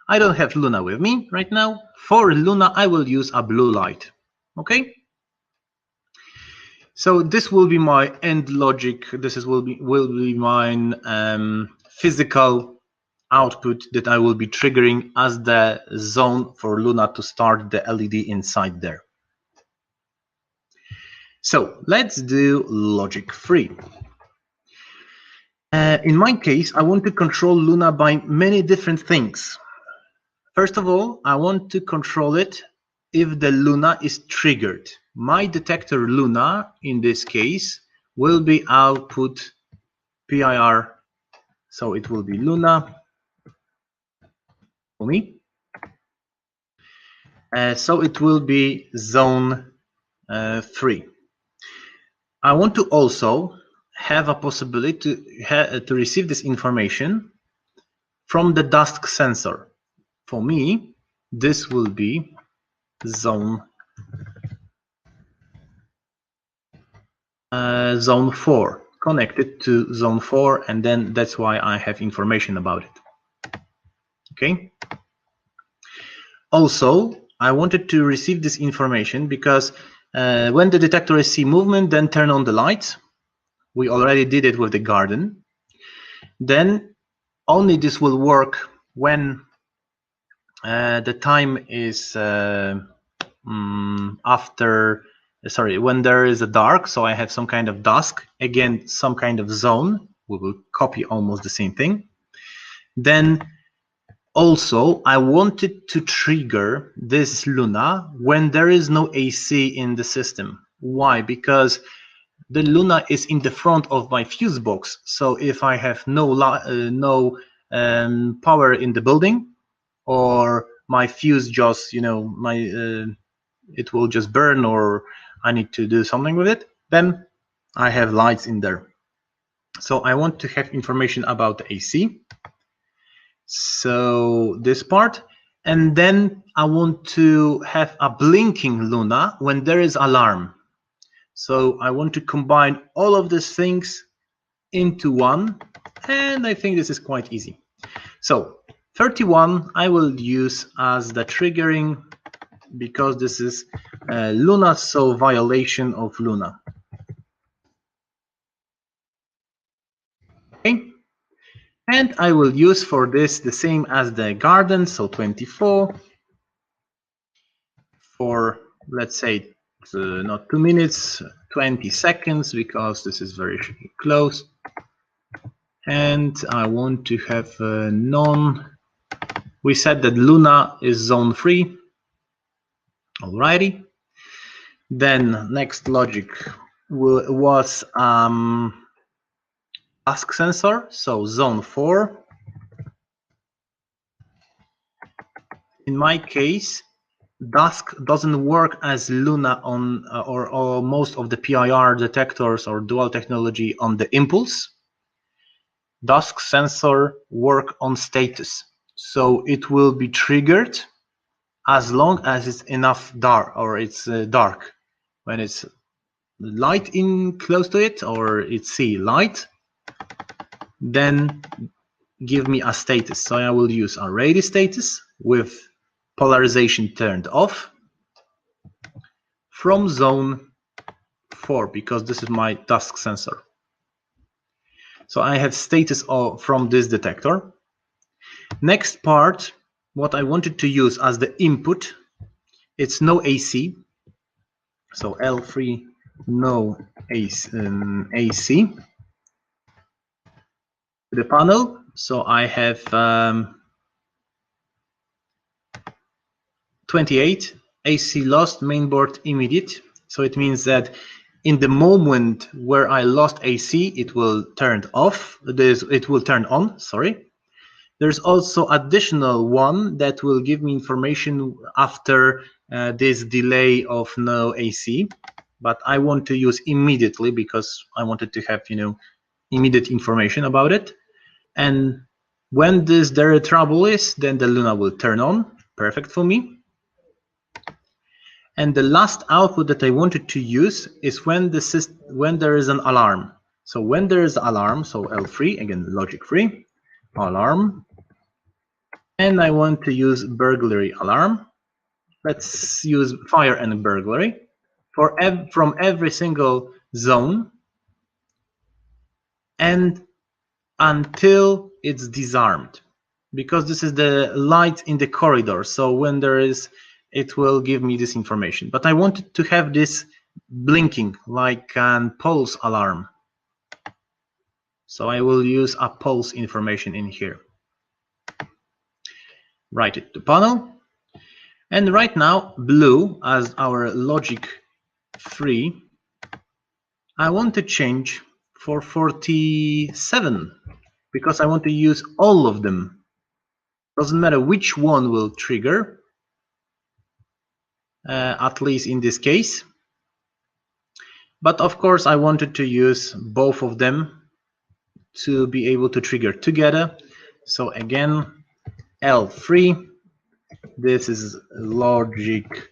I don't have Luna with me right now. For Luna, I will use a blue light. Okay? So this will be my end logic. This will be my physical output that I will be triggering as the zone for Luna to start the LED inside there. So let's do logic 3. In my case, I want to control Luna by many different things. First of all, I want to control it if the Luna is triggered. My detector Luna, in this case, will be output PIR. So it will be Luna for me. So it will be zone 3. I want to also have a possibility to receive this information from the dusk sensor. For me, this will be zone 4, connected to zone 4, and then that's why I have information about it. Okay. Also, I wanted to receive this information because when the detector see movement, then turn on the lights. We already did it with the garden. Then only this will work when the time is when there is a dark, so I have some kind of dusk, again some kind of zone. We will copy almost the same thing. Then also I wanted to trigger this Luna when there is no AC in the system. Why? Because the Luna is in the front of my fuse box, so if I have no power in the building, or my fuse just it will just burn, or I need to do something with it, then I have lights in there. So I want to have information about the AC. So this part, and then I want to have a blinking Luna when there is alarm. So I want to combine all of these things into one, and I think this is quite easy. So 31 I will use as the triggering, because this is Luna, so violation of Luna. Okay, and I will use for this the same as the garden, so 24 for, let's say, not 2 minutes, 20 seconds, because this is very close. And I want to have non. We said that Luna is zone 3. Alrighty. Then next logic was task sensor, so zone 4. In my case, Dusk doesn't work as Luna on or most of the PIR detectors or dual technology on the impulse. Dusk sensor work on status, so it will be triggered as long as it's enough dark, or it's dark. When it's light in close to it, or it's light, then give me a status. So I will use a ready status with polarization turned off from zone 4, because this is my dusk sensor. So I have status from this detector. Next part, what I wanted to use as the input, it's no AC. So L3, no AC. The panel, so I have 28 AC lost, mainboard immediate. So it means that in the moment where I lost AC, it will turn off. It will turn on. Sorry. There's also additional one that will give me information after this delay of no AC, but I want to use immediately because I wanted to have immediate information about it. And when there trouble is, then the Luna will turn on. Perfect for me. And the last output that I wanted to use is when there is an alarm. So when there is alarm, so L3, again logic 3, alarm, and I want to use burglary alarm. Let's use fire and burglary from every single zone, and until it's disarmed, because this is the light in the corridor. So when there is, it will give me this information. But I wanted to have this blinking like an pulse alarm. So I will use a pulse information in here. Write it to panel. And right now, blue as our logic 3, I want to change for 47 because I want to use all of them. Doesn't matter which one will trigger, at least in this case. But of course, I wanted to use both of them to be able to trigger together. So again, L3, this is logic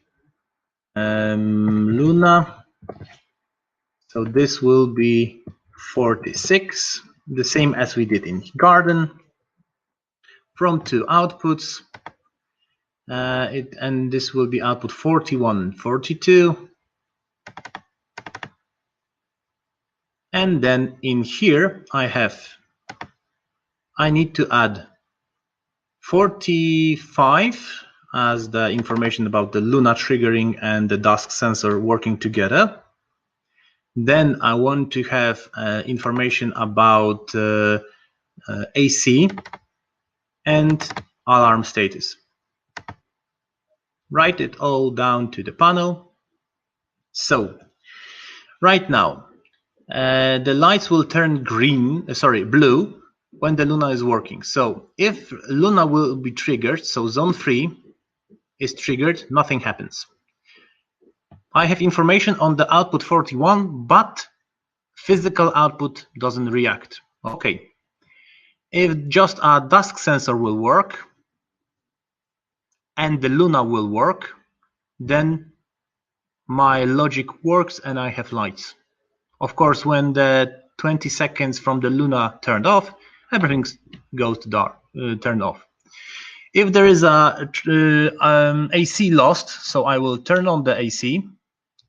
Luna. So this will be 46, the same as we did in garden. From 2 outputs, and this will be output 41, 42. And then in here, I need to add 45 as the information about the Luna triggering and the dusk sensor working together. Then I want to have information about AC and alarm status. Write it all down to the panel. So right now, the lights will turn blue when the Luna is working. So if Luna will be triggered, so zone 3 is triggered, nothing happens. I have information on the output 41, but physical output doesn't react. Okay. If just a dusk sensor will work and the Luna will work, then my logic works and I have lights. Of course, when the 20 seconds from the Luna turned off, everything goes to dark, turned off. If there is a AC lost, so I will turn on the AC,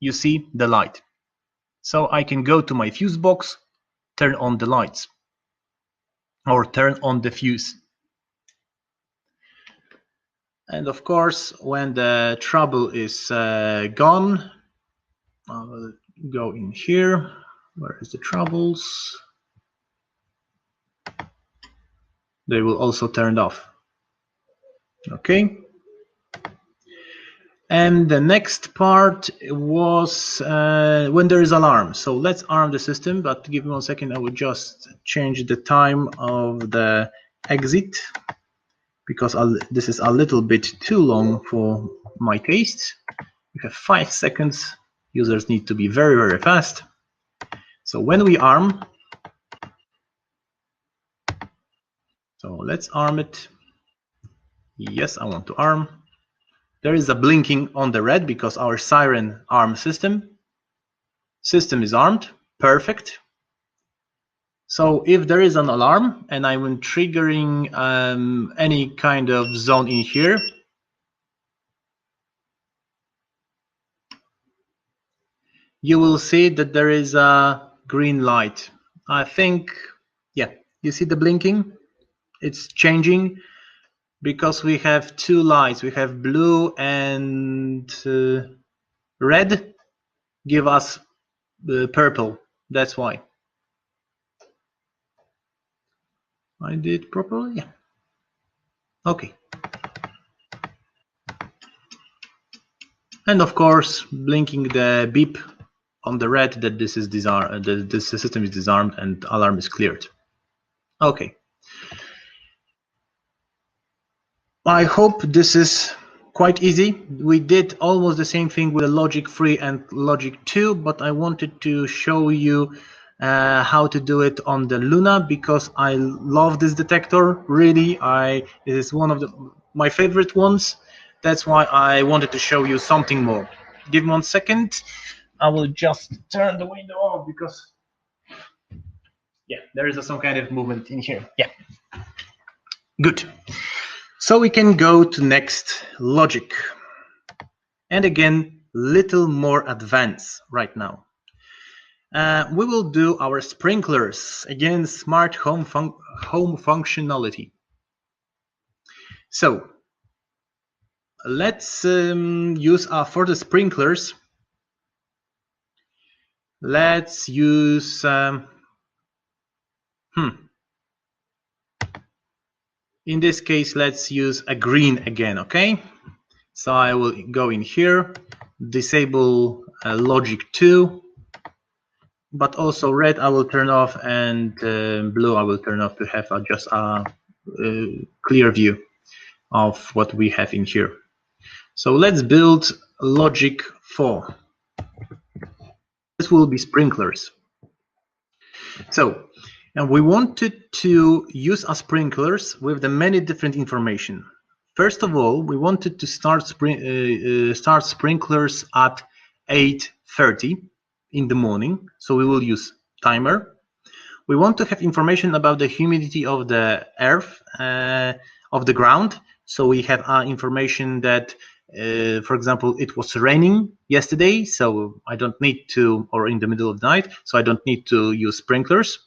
you see the light. So I can go to my fuse box, turn on the lights, or turn on the fuse. And of course, when the trouble is gone, I will go in here. Where is the troubles? They will also turn off. Okay. And the next part was when there is alarm. So let's arm the system, but give me 1 second. I will just change the time of the exit because this is a little bit too long for my taste. We have 5 seconds. Users need to be very, very fast. So when we arm, so let's arm it. Yes, I want to arm. There is a blinking on the red because our siren arm system. System is armed. Perfect. So if there is an alarm and I'm triggering any kind of zone in here, you will see that there is a green light. I think, yeah, you see the blinking? It's changing because we have two lights. We have blue and red give us purple. That's why. I did properly? Yeah. Okay. And of course, blinking the beep on the red that this is disarmed, the system is disarmed and alarm is cleared. Okay. I hope this is quite easy. We did almost the same thing with the logic 3 and logic 2, but I wanted to show you how to do it on the Luna because I love this detector. Really, it is one of my favorite ones. That's why I wanted to show you something more. Give me 1 second. I will just turn the window off because, yeah, there is some kind of movement in here. Yeah, good. So we can go to next logic. And again, little more advanced right now. We will do our sprinklers, again, smart home functionality. So let's use for the sprinklers. Let's use in this case, let's use a green again, okay? So I will go in here, disable logic 2, but also red I will turn off and blue I will turn off to have just a clear view of what we have in here. So let's build logic 4. This will be sprinklers. So, and we wanted to use our sprinklers with the many different information. First of all, we wanted to start sprinklers at 8:30 in the morning. So we will use timer. We want to have information about the humidity of the earth, of the ground. So we have information that, for example, it was raining yesterday, so I don't need to, or in the middle of the night, so I don't need to use sprinklers.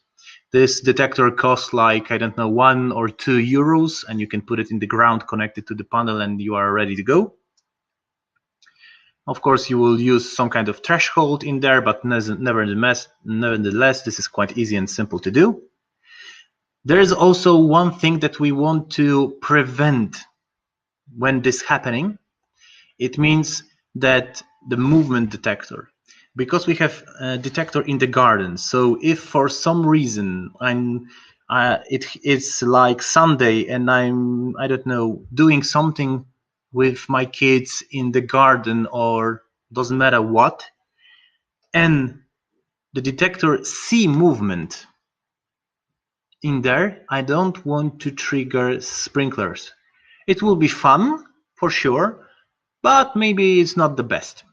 This detector costs like, I don't know, 1 or 2 euros, and you can put it in the ground connected to the panel and you are ready to go. Of course, you will use some kind of threshold in there, but nevertheless, this is quite easy and simple to do. There is also one thing that we want to prevent when this is happening. It means that the movement detector, because we have a detector in the garden. So if for some reason it's like Sunday and I don't know, doing something with my kids in the garden or doesn't matter what, and the detector see movement in there, I don't want to trigger sprinklers. It will be fun for sure, but maybe it's not the best.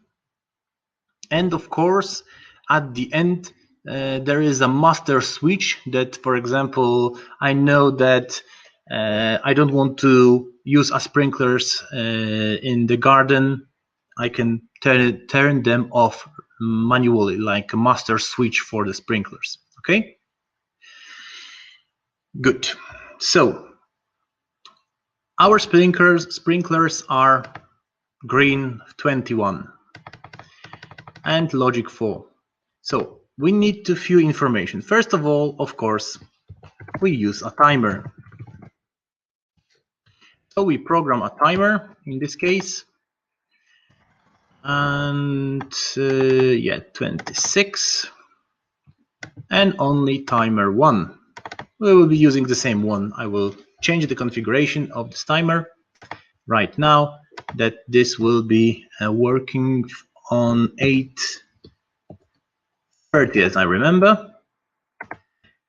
And of course, at the end, there is a master switch that, for example, I know that I don't want to use a sprinklers in the garden. I can turn them off manually, like a master switch for the sprinklers. Okay, good. So our sprinklers are green 21 and logic 4. So we need to few information. First of all, of course, we use a timer. So we program a timer in this case, and yeah, 26, and only timer 1. We will be using the same one. I will change the configuration of this timer right now, that this will be working on 8:30 as I remember,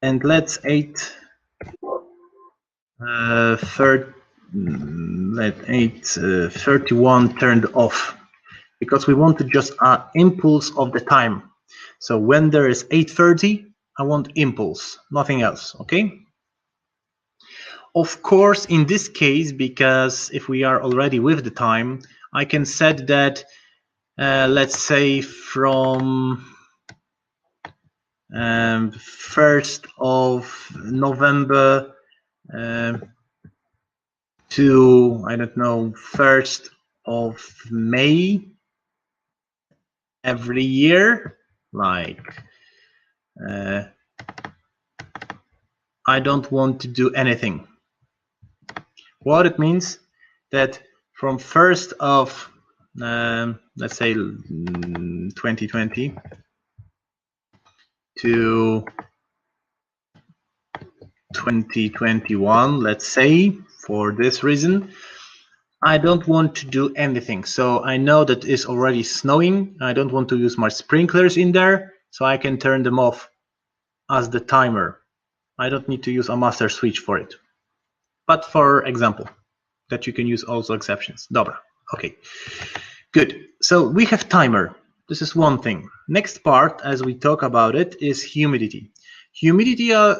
and let's 8:31 turned off, because we want to just impulse of the time. So when there is 8:30, I want impulse, nothing else. Okay. Of course, in this case, because if we are already with the time, I can set that, let's say, from 1st of November to, I don't know, 1st of May every year. Like, I don't want to do anything. What it means that from 1st of, let's say, 2020 to 2021, let's say, for this reason, I don't want to do anything. So I know that it's already snowing. I don't want to use my sprinklers in there, so I can turn them off as the timer. I don't need to use a master switch for it. But for example, that you can use also exceptions. Dobra. Okay, good. So we have timer. This is one thing. Next part, as we talk about it, is humidity. Humidity of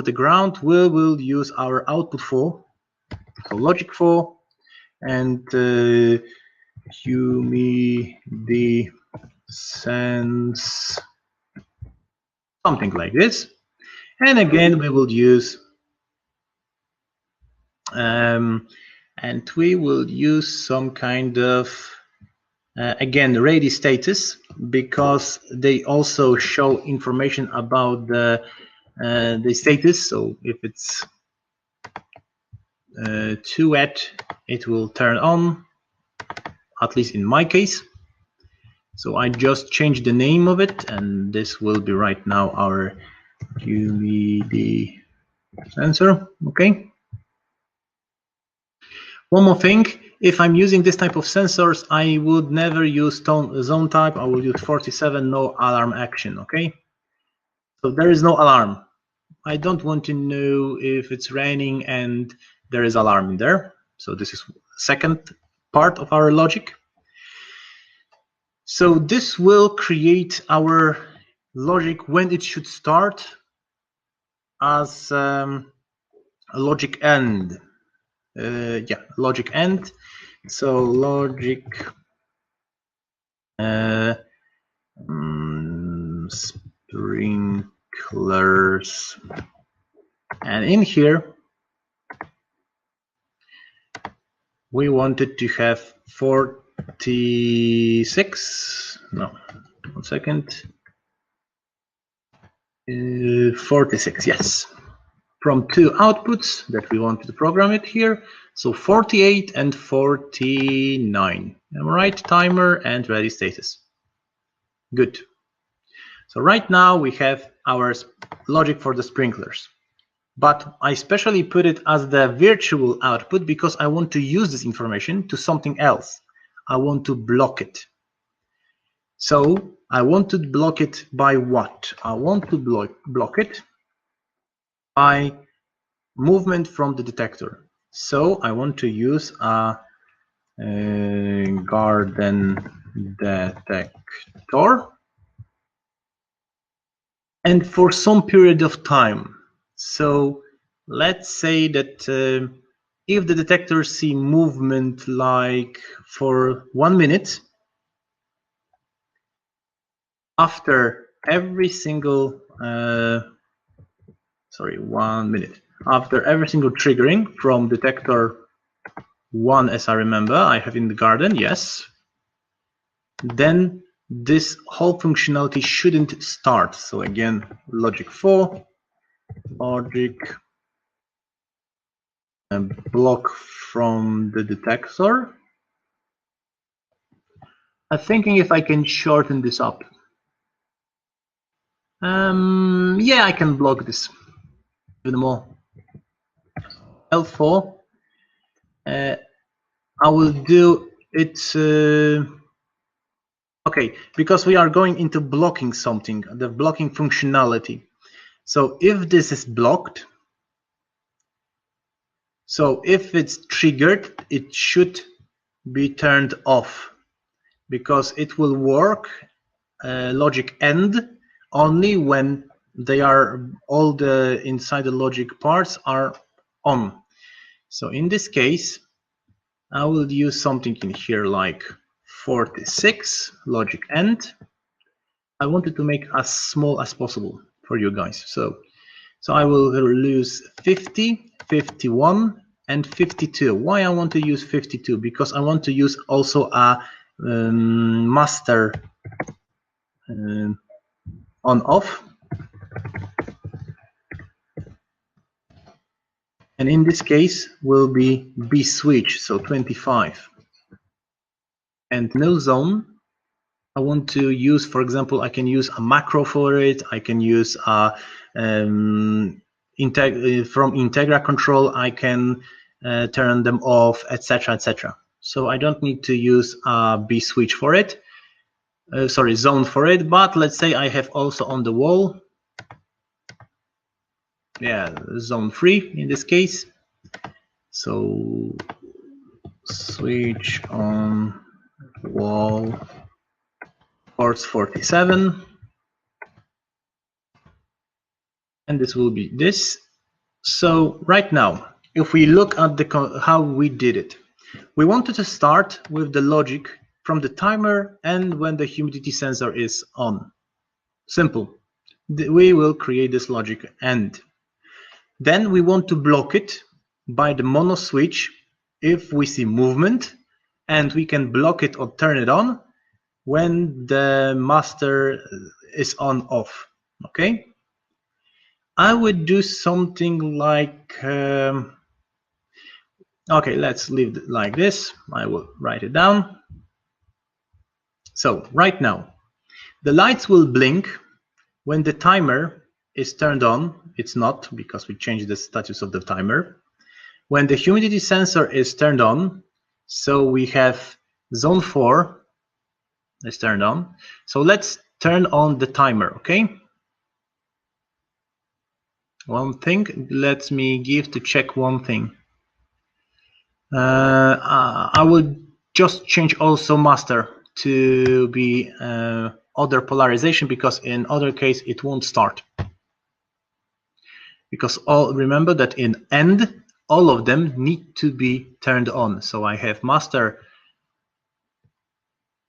the ground we will use our output for, so logic for, and humidity sense, something like this. And again, we will use and we will use some kind of again ready status, because they also show information about the status. So if it's too wet, it will turn on, at least in my case. So I just changed the name of it, and this will be right now our humidity sensor. Okay. One more thing, if I'm using this type of sensors, I would never use zone type. I will use 47, no alarm action. Okay. So there is no alarm. I don't want to know if it's raining and there is alarm in there. So this is second part of our logic. So this will create our logic when it should start as a logic end. Yeah, logic end. So logic sprinklers, and in here we wanted to have 46. No, 1 second. 46. Yes. From two outputs that we wanted to program it here. So 48 and 49. Am I right? Timer and ready status. Good. So right now we have our logic for the sprinklers. But I specially put it as the virtual output because I want to use this information to something else. I want to block it. So I want to block it by what? I want to block it by movement from the detector. So I want to use a garden detector, and for some period of time. So let's say that if the detector see movement like for 1 minute, after every single 1 minute, after every single triggering from detector 1, as I remember, I have in the garden, yes, then this whole functionality shouldn't start. So again, logic 4, logic block from the detector. I'm thinking if I can shorten this up. Yeah, I can block this even more. L4. I will do it. Okay, because we are going into blocking something, the blocking functionality. So if this is blocked, so if it's triggered, it should be turned off, because it will work logic end only when they are all the inside the logic parts are on. So in this case, I will use something in here like 46 logic end. I wanted to make as small as possible for you guys. So I will use 50, 51, and 52. Why I want to use 52? Because I want to use also a master on off. And in this case will be B switch, so 25. And no zone, I want to use, for example, I can use a macro for it. I can use a from INTEGRA control, I can turn them off, etc., etc. So I don't need to use a B switch for it. Sorry, zone for it. But let's say I have also on the wall, yeah, zone 3 in this case. So switch on wall ports 47, and this will be this. So right now, if we look at how we did it, we wanted to start with the logic from the timer and when the humidity sensor is on. Simple. We will create this logic end. Then we want to block it by the mono switch if we see movement, and we can block it or turn it on when the master is on off. Okay, I would do something like okay, let's leave it like this. I will write it down. So right now the lights will blink when the timer is turned on. It's not, because we changed the status of the timer. When the humidity sensor is turned on, so we have zone 4 is turned on. So let's turn on the timer, okay? One thing, let me give to check one thing. I will just change also master to be other polarization, because in other case it won't start. Because remember that in end, all of them need to be turned on. So I have master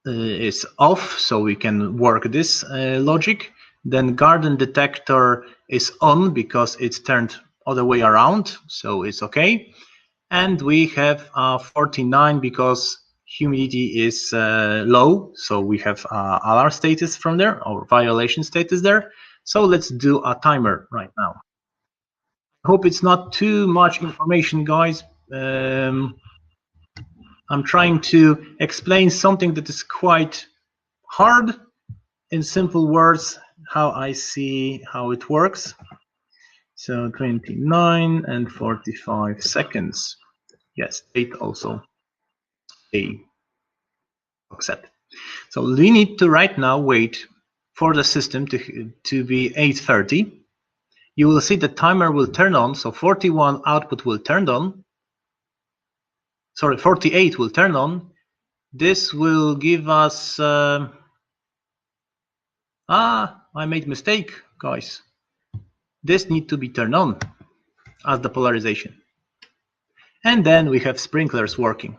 is off, so we can work this logic. Then garden detector is on because it's turned other way around, so it's okay. And we have 49 because humidity is low, so we have alarm status from there, or violation status there. So let's do a timer right now. Hope it's not too much information, guys. I'm trying to explain something that is quite hard in simple words, how I see how it works. So 29 and 45 seconds. Yes, date also a set. So we need to right now wait for the system to be 8:30. You will see the timer will turn on, so 41 output will turn on. Sorry, 48 will turn on, this will give us I made mistake, guys. This need to be turned on as the polarization, and then we have sprinklers working.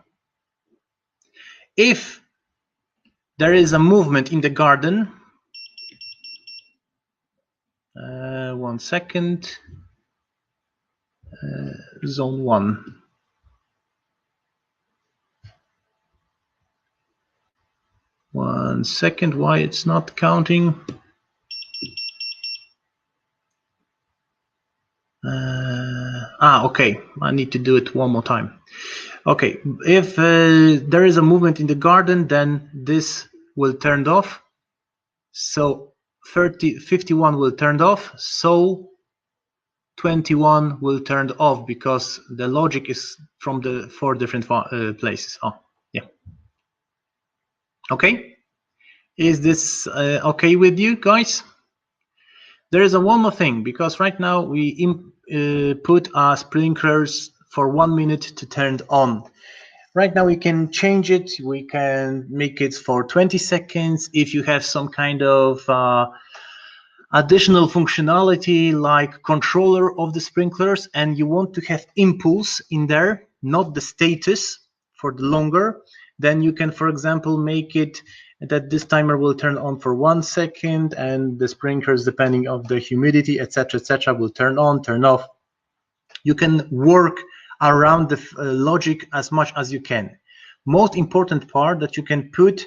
If there is a movement in the garden, 1 second, zone 1. One second, why it's not counting? Okay, I need to do it one more time. Okay, if there is a movement in the garden, then this will turn off. So 51 will turn off. So 21 will turn off because the logic is from the 4 different places. Oh, yeah. Okay. Is this okay with you guys? There is one more thing, because right now we put our sprinklers for 1 minute to turn on. Right now we can change it. We can make it for 20 seconds. If you have some kind of additional functionality like controller of the sprinklers and you want to have impulse in there, not the status for the longer, then you can, for example, make it that this timer will turn on for 1 second and the sprinklers, depending on the humidity, etc., will turn on, turn off. You can work around the logic as much as you can. Most important part that you can put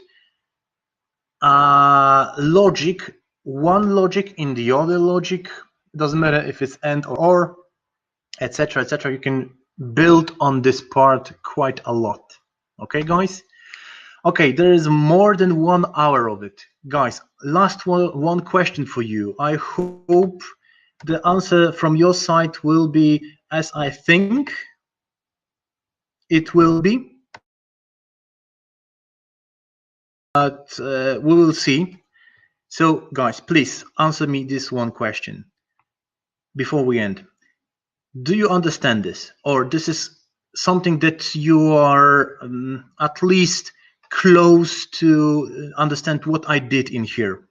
logic, one logic in the other logic. Doesn't matter if it's and or, etc., etc. You can build on this part quite a lot. Okay, guys? Okay, there is more than 1 hour of it. Guys, last one question for you. I hope the answer from your side will be as I think it will be. But we will see. So, guys, please answer me this one question before we end. Do you understand this? Or this is something that you are at least close to understand what I did in here?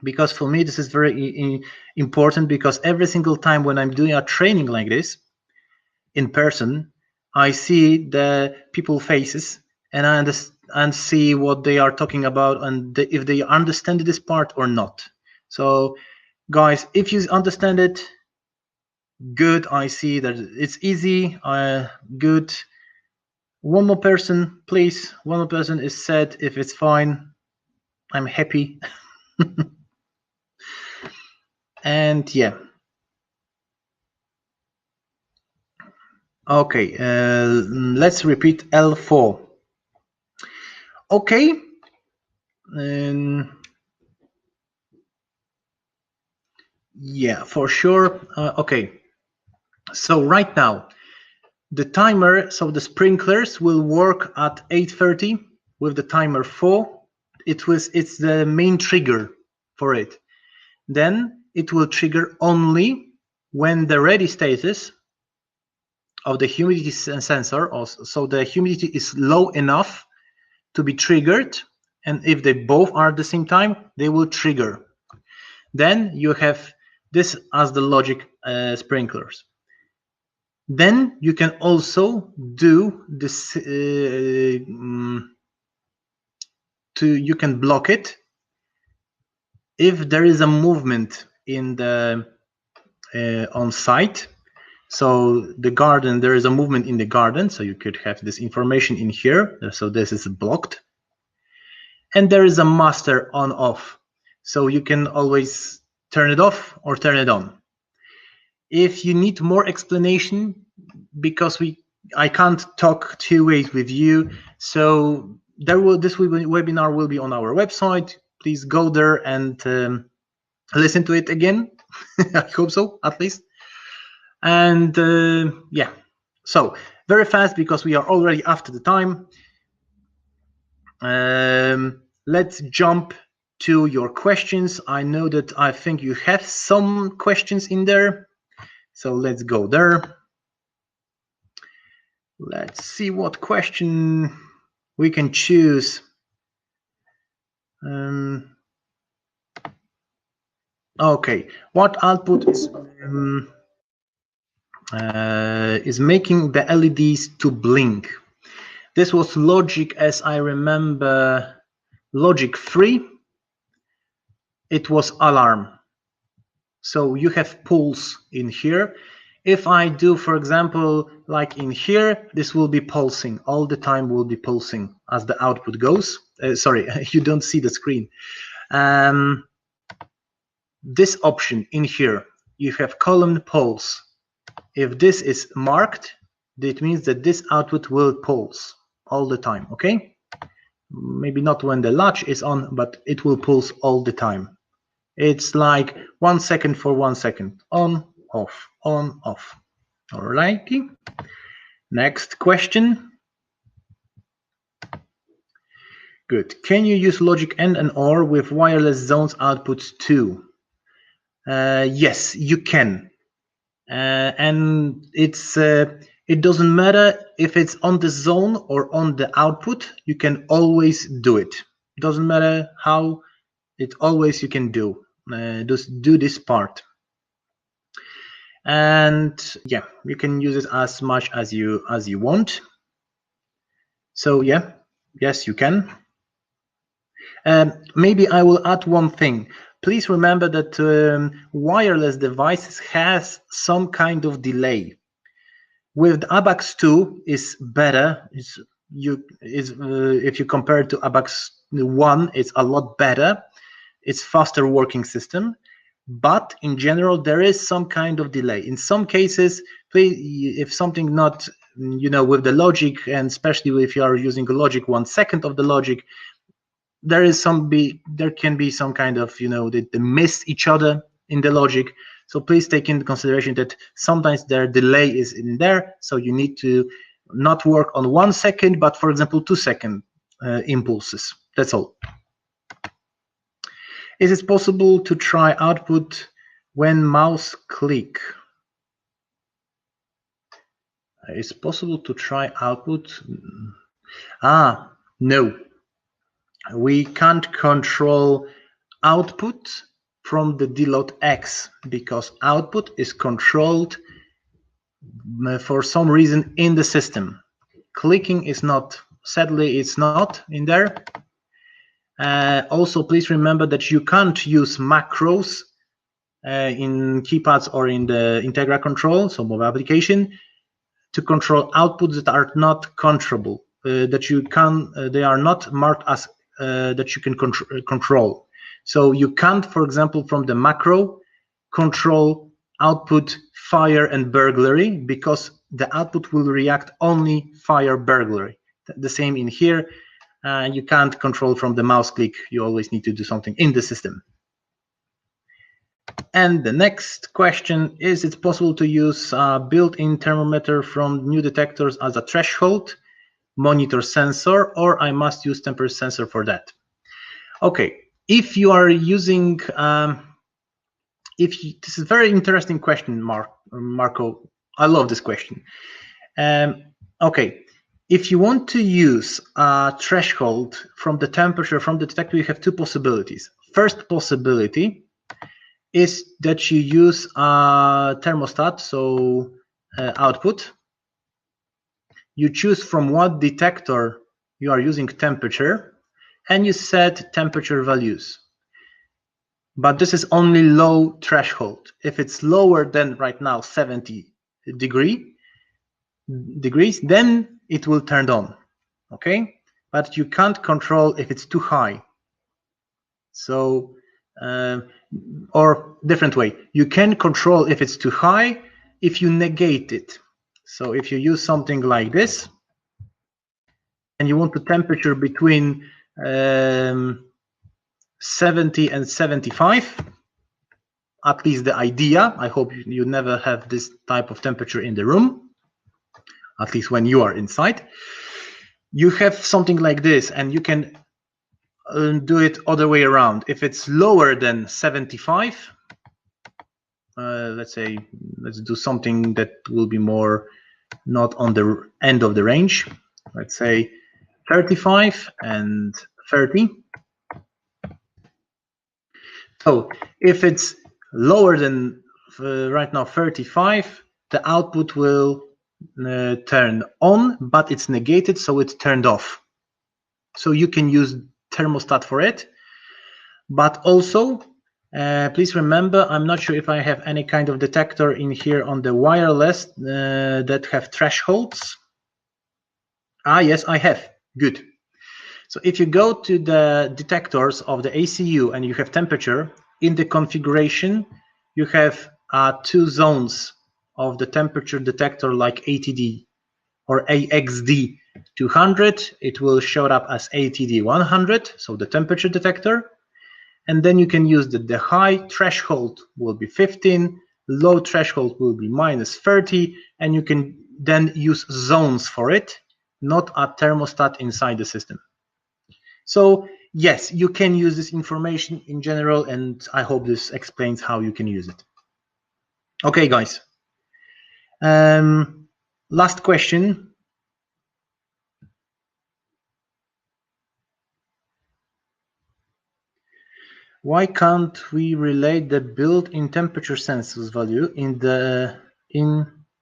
Because for me, this is very important, because every single time when I'm doing a training like this in person, I see the people faces and I understand and see what they are talking about and if they understand this part or not. So guys, if you understand it, good. I see that it's easy. Good. One more person, please. One more person is said. If it's fine, I'm happy. And yeah. Okay, let's repeat L4. Okay. Yeah, for sure. Okay. So right now, the timer, so the sprinklers will work at 8:30 with the timer 4. It's the main trigger for it. Then it will trigger only when the ready status of the humidity sensor, so the humidity is low enough to be triggered, and if they both are at the same time, they will trigger. Then you have this as the logic sprinklers. Then you can also do this. You can block it if there is a movement in the on site. So the garden, there is a movement in the garden, so you could have this information in here. So this is blocked. And there is a master on off. So you can always turn it off or turn it on. If you need more explanation, because I can't talk 2 ways with you, so this webinar will be on our website. Please go there and listen to it again. I hope so, at least. And yeah, so very fast, because we are already after the time. Let's jump to your questions. I know that I think you have some questions in there, so let's go there. Let's see what question. we can choose okay, what output is making the LEDs to blink. This was logic, as I remember, logic 3. It was alarm. So you have pulse in here. If I do, for example, like in here, this will be pulsing. All the time will be pulsing as the output goes. Sorry, you don't see the screen. This option in here, you have column pulse. If this is marked, it means that this output will pulse all the time, okay? Maybe not when the latch is on, but it will pulse all the time. It's like 1 second for 1 second. On, off, on, off. All righty. Next question. Good. Can you use logic AND and OR with wireless zones outputs too? Yes, you can. And it doesn't matter if it's on the zone or on the output, you can always do it. Doesn't matter how, it always you can do. Just do this part. And yeah, you can use it as much as you want. So yeah, yes, you can. Maybe I will add one thing. Please remember that wireless devices has some kind of delay. With ABAX 2 is better. If you compare it to ABAX 1, it's a lot better. It's faster working system. But in general, there is some kind of delay. In some cases, if something not, with the logic, and especially if you are using a logic 1 second of the logic, there can be some kind of, they miss each other in the logic. So please take into consideration that sometimes their delay is in there. So you need to not work on 1 second, but for example, 2 second impulses. That's all. Is it possible to try output when mouse click? It's possible to try output. No. We can't control output from the deload X because output is controlled for some reason in the system. Clicking is not, sadly, it's not in there. Also, please remember that you can't use macros in keypads or in the INTEGRA control, so mobile application, to control outputs that are not controllable, they are not marked as that you can control. So you can't, for example, from the macro, control output fire and burglary because the output will react only fire burglary. The same in here. You can't control from the mouse click. You always need to do something in the system. And the next question is, it's possible to use a built-in thermometer from new detectors as a threshold monitor sensor, or I must use temperature sensor for that? Okay, if you are using, this is a very interesting question, Marco. I love this question. Okay, if you want to use a threshold from the temperature from the detector, you have two possibilities. First possibility is that you use a thermostat, so output. You choose from what detector you are using temperature, and you set temperature values. But this is only low threshold. If it's lower than right now 70 degrees, then it will turn on, okay? But you can't control if it's too high. So, or different way, you can control if it's too high if you negate it. So if you use something like this, and you want the temperature between 70 and 75, at least the idea, I hope you never have this type of temperature in the room, at least when you are inside. You have something like this, and you can do it other way around. If it's lower than 75, let's say, let's do something that will be more not on the end of the range. Let's say 35 and 30. So if it's lower than right now 35, the output will turn on, but it's negated, so it's turned off. So you can use thermostat for it. But also, please remember, I'm not sure if I have any kind of detector in here on the wireless that have thresholds. Ah, yes, I have. Good. So if you go to the detectors of the ACU and you have temperature, in the configuration, you have 2 zones of the temperature detector like ATD or AXD 200. It will show up as ATD 100, so the temperature detector. And then you can use the high threshold will be 15, low threshold will be -30, and you can then use zones for it, not a thermostat inside the system. So yes, you can use this information in general, and I hope this explains how you can use it. Okay, guys. Last question. Why can't we relate the built-in temperature sensors value in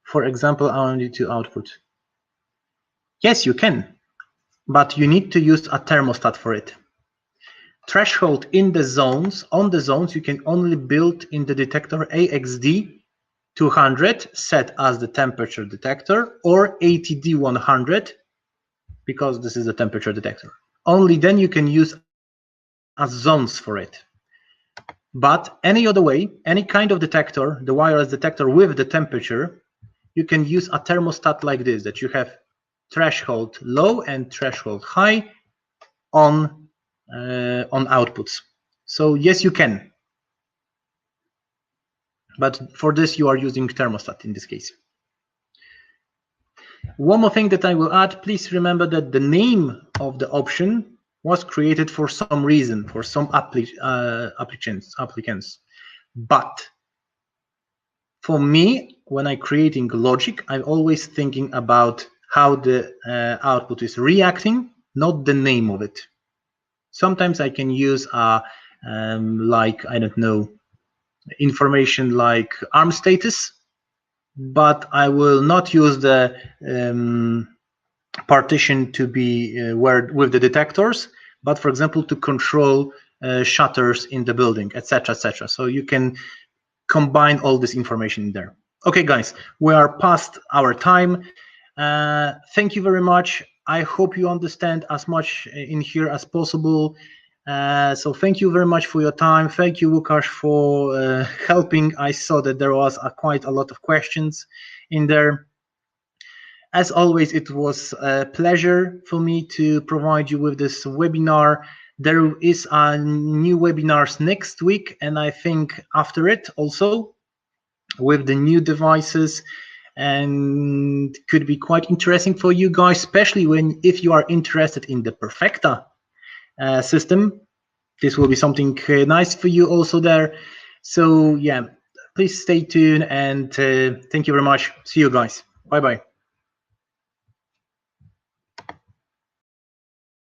for example RMD2 output? Yes, you can, but you need to use a thermostat for it. Threshold in the zones, on the zones, you can only build in the detector AXD 200 set as the temperature detector, or ATD 100 because this is the temperature detector. Only then you can use as zones for it. But any other way, any kind of detector, the wireless detector with the temperature, you can use a thermostat like this, that you have threshold low and threshold high on outputs. So yes, you can. But for this, you are using thermostat in this case. One more thing that I will add, please remember that the name of the option was created for some reason, for some applicants. But for me, when I'm creating logic, I'm always thinking about how the output is reacting, not the name of it. Sometimes I can use like, I don't know, information like arm status, but I will not use the partition to be where with the detectors, but for example to control shutters in the building, etc., etc. So you can combine all this information in there. Okay, guys, we are past our time. Thank you very much. I hope you understand as much in here as possible. So thank you very much for your time. Thank you, Łukasz, for helping. I saw that there was quite a lot of questions in there. As always, it was a pleasure for me to provide you with this webinar. There is a new webinars next week, and I think after it also with the new devices, and could be quite interesting for you guys, especially if you are interested in the Perfecta system. This will be something nice for you also there. So yeah, please stay tuned, and thank you very much. See you guys. Bye bye.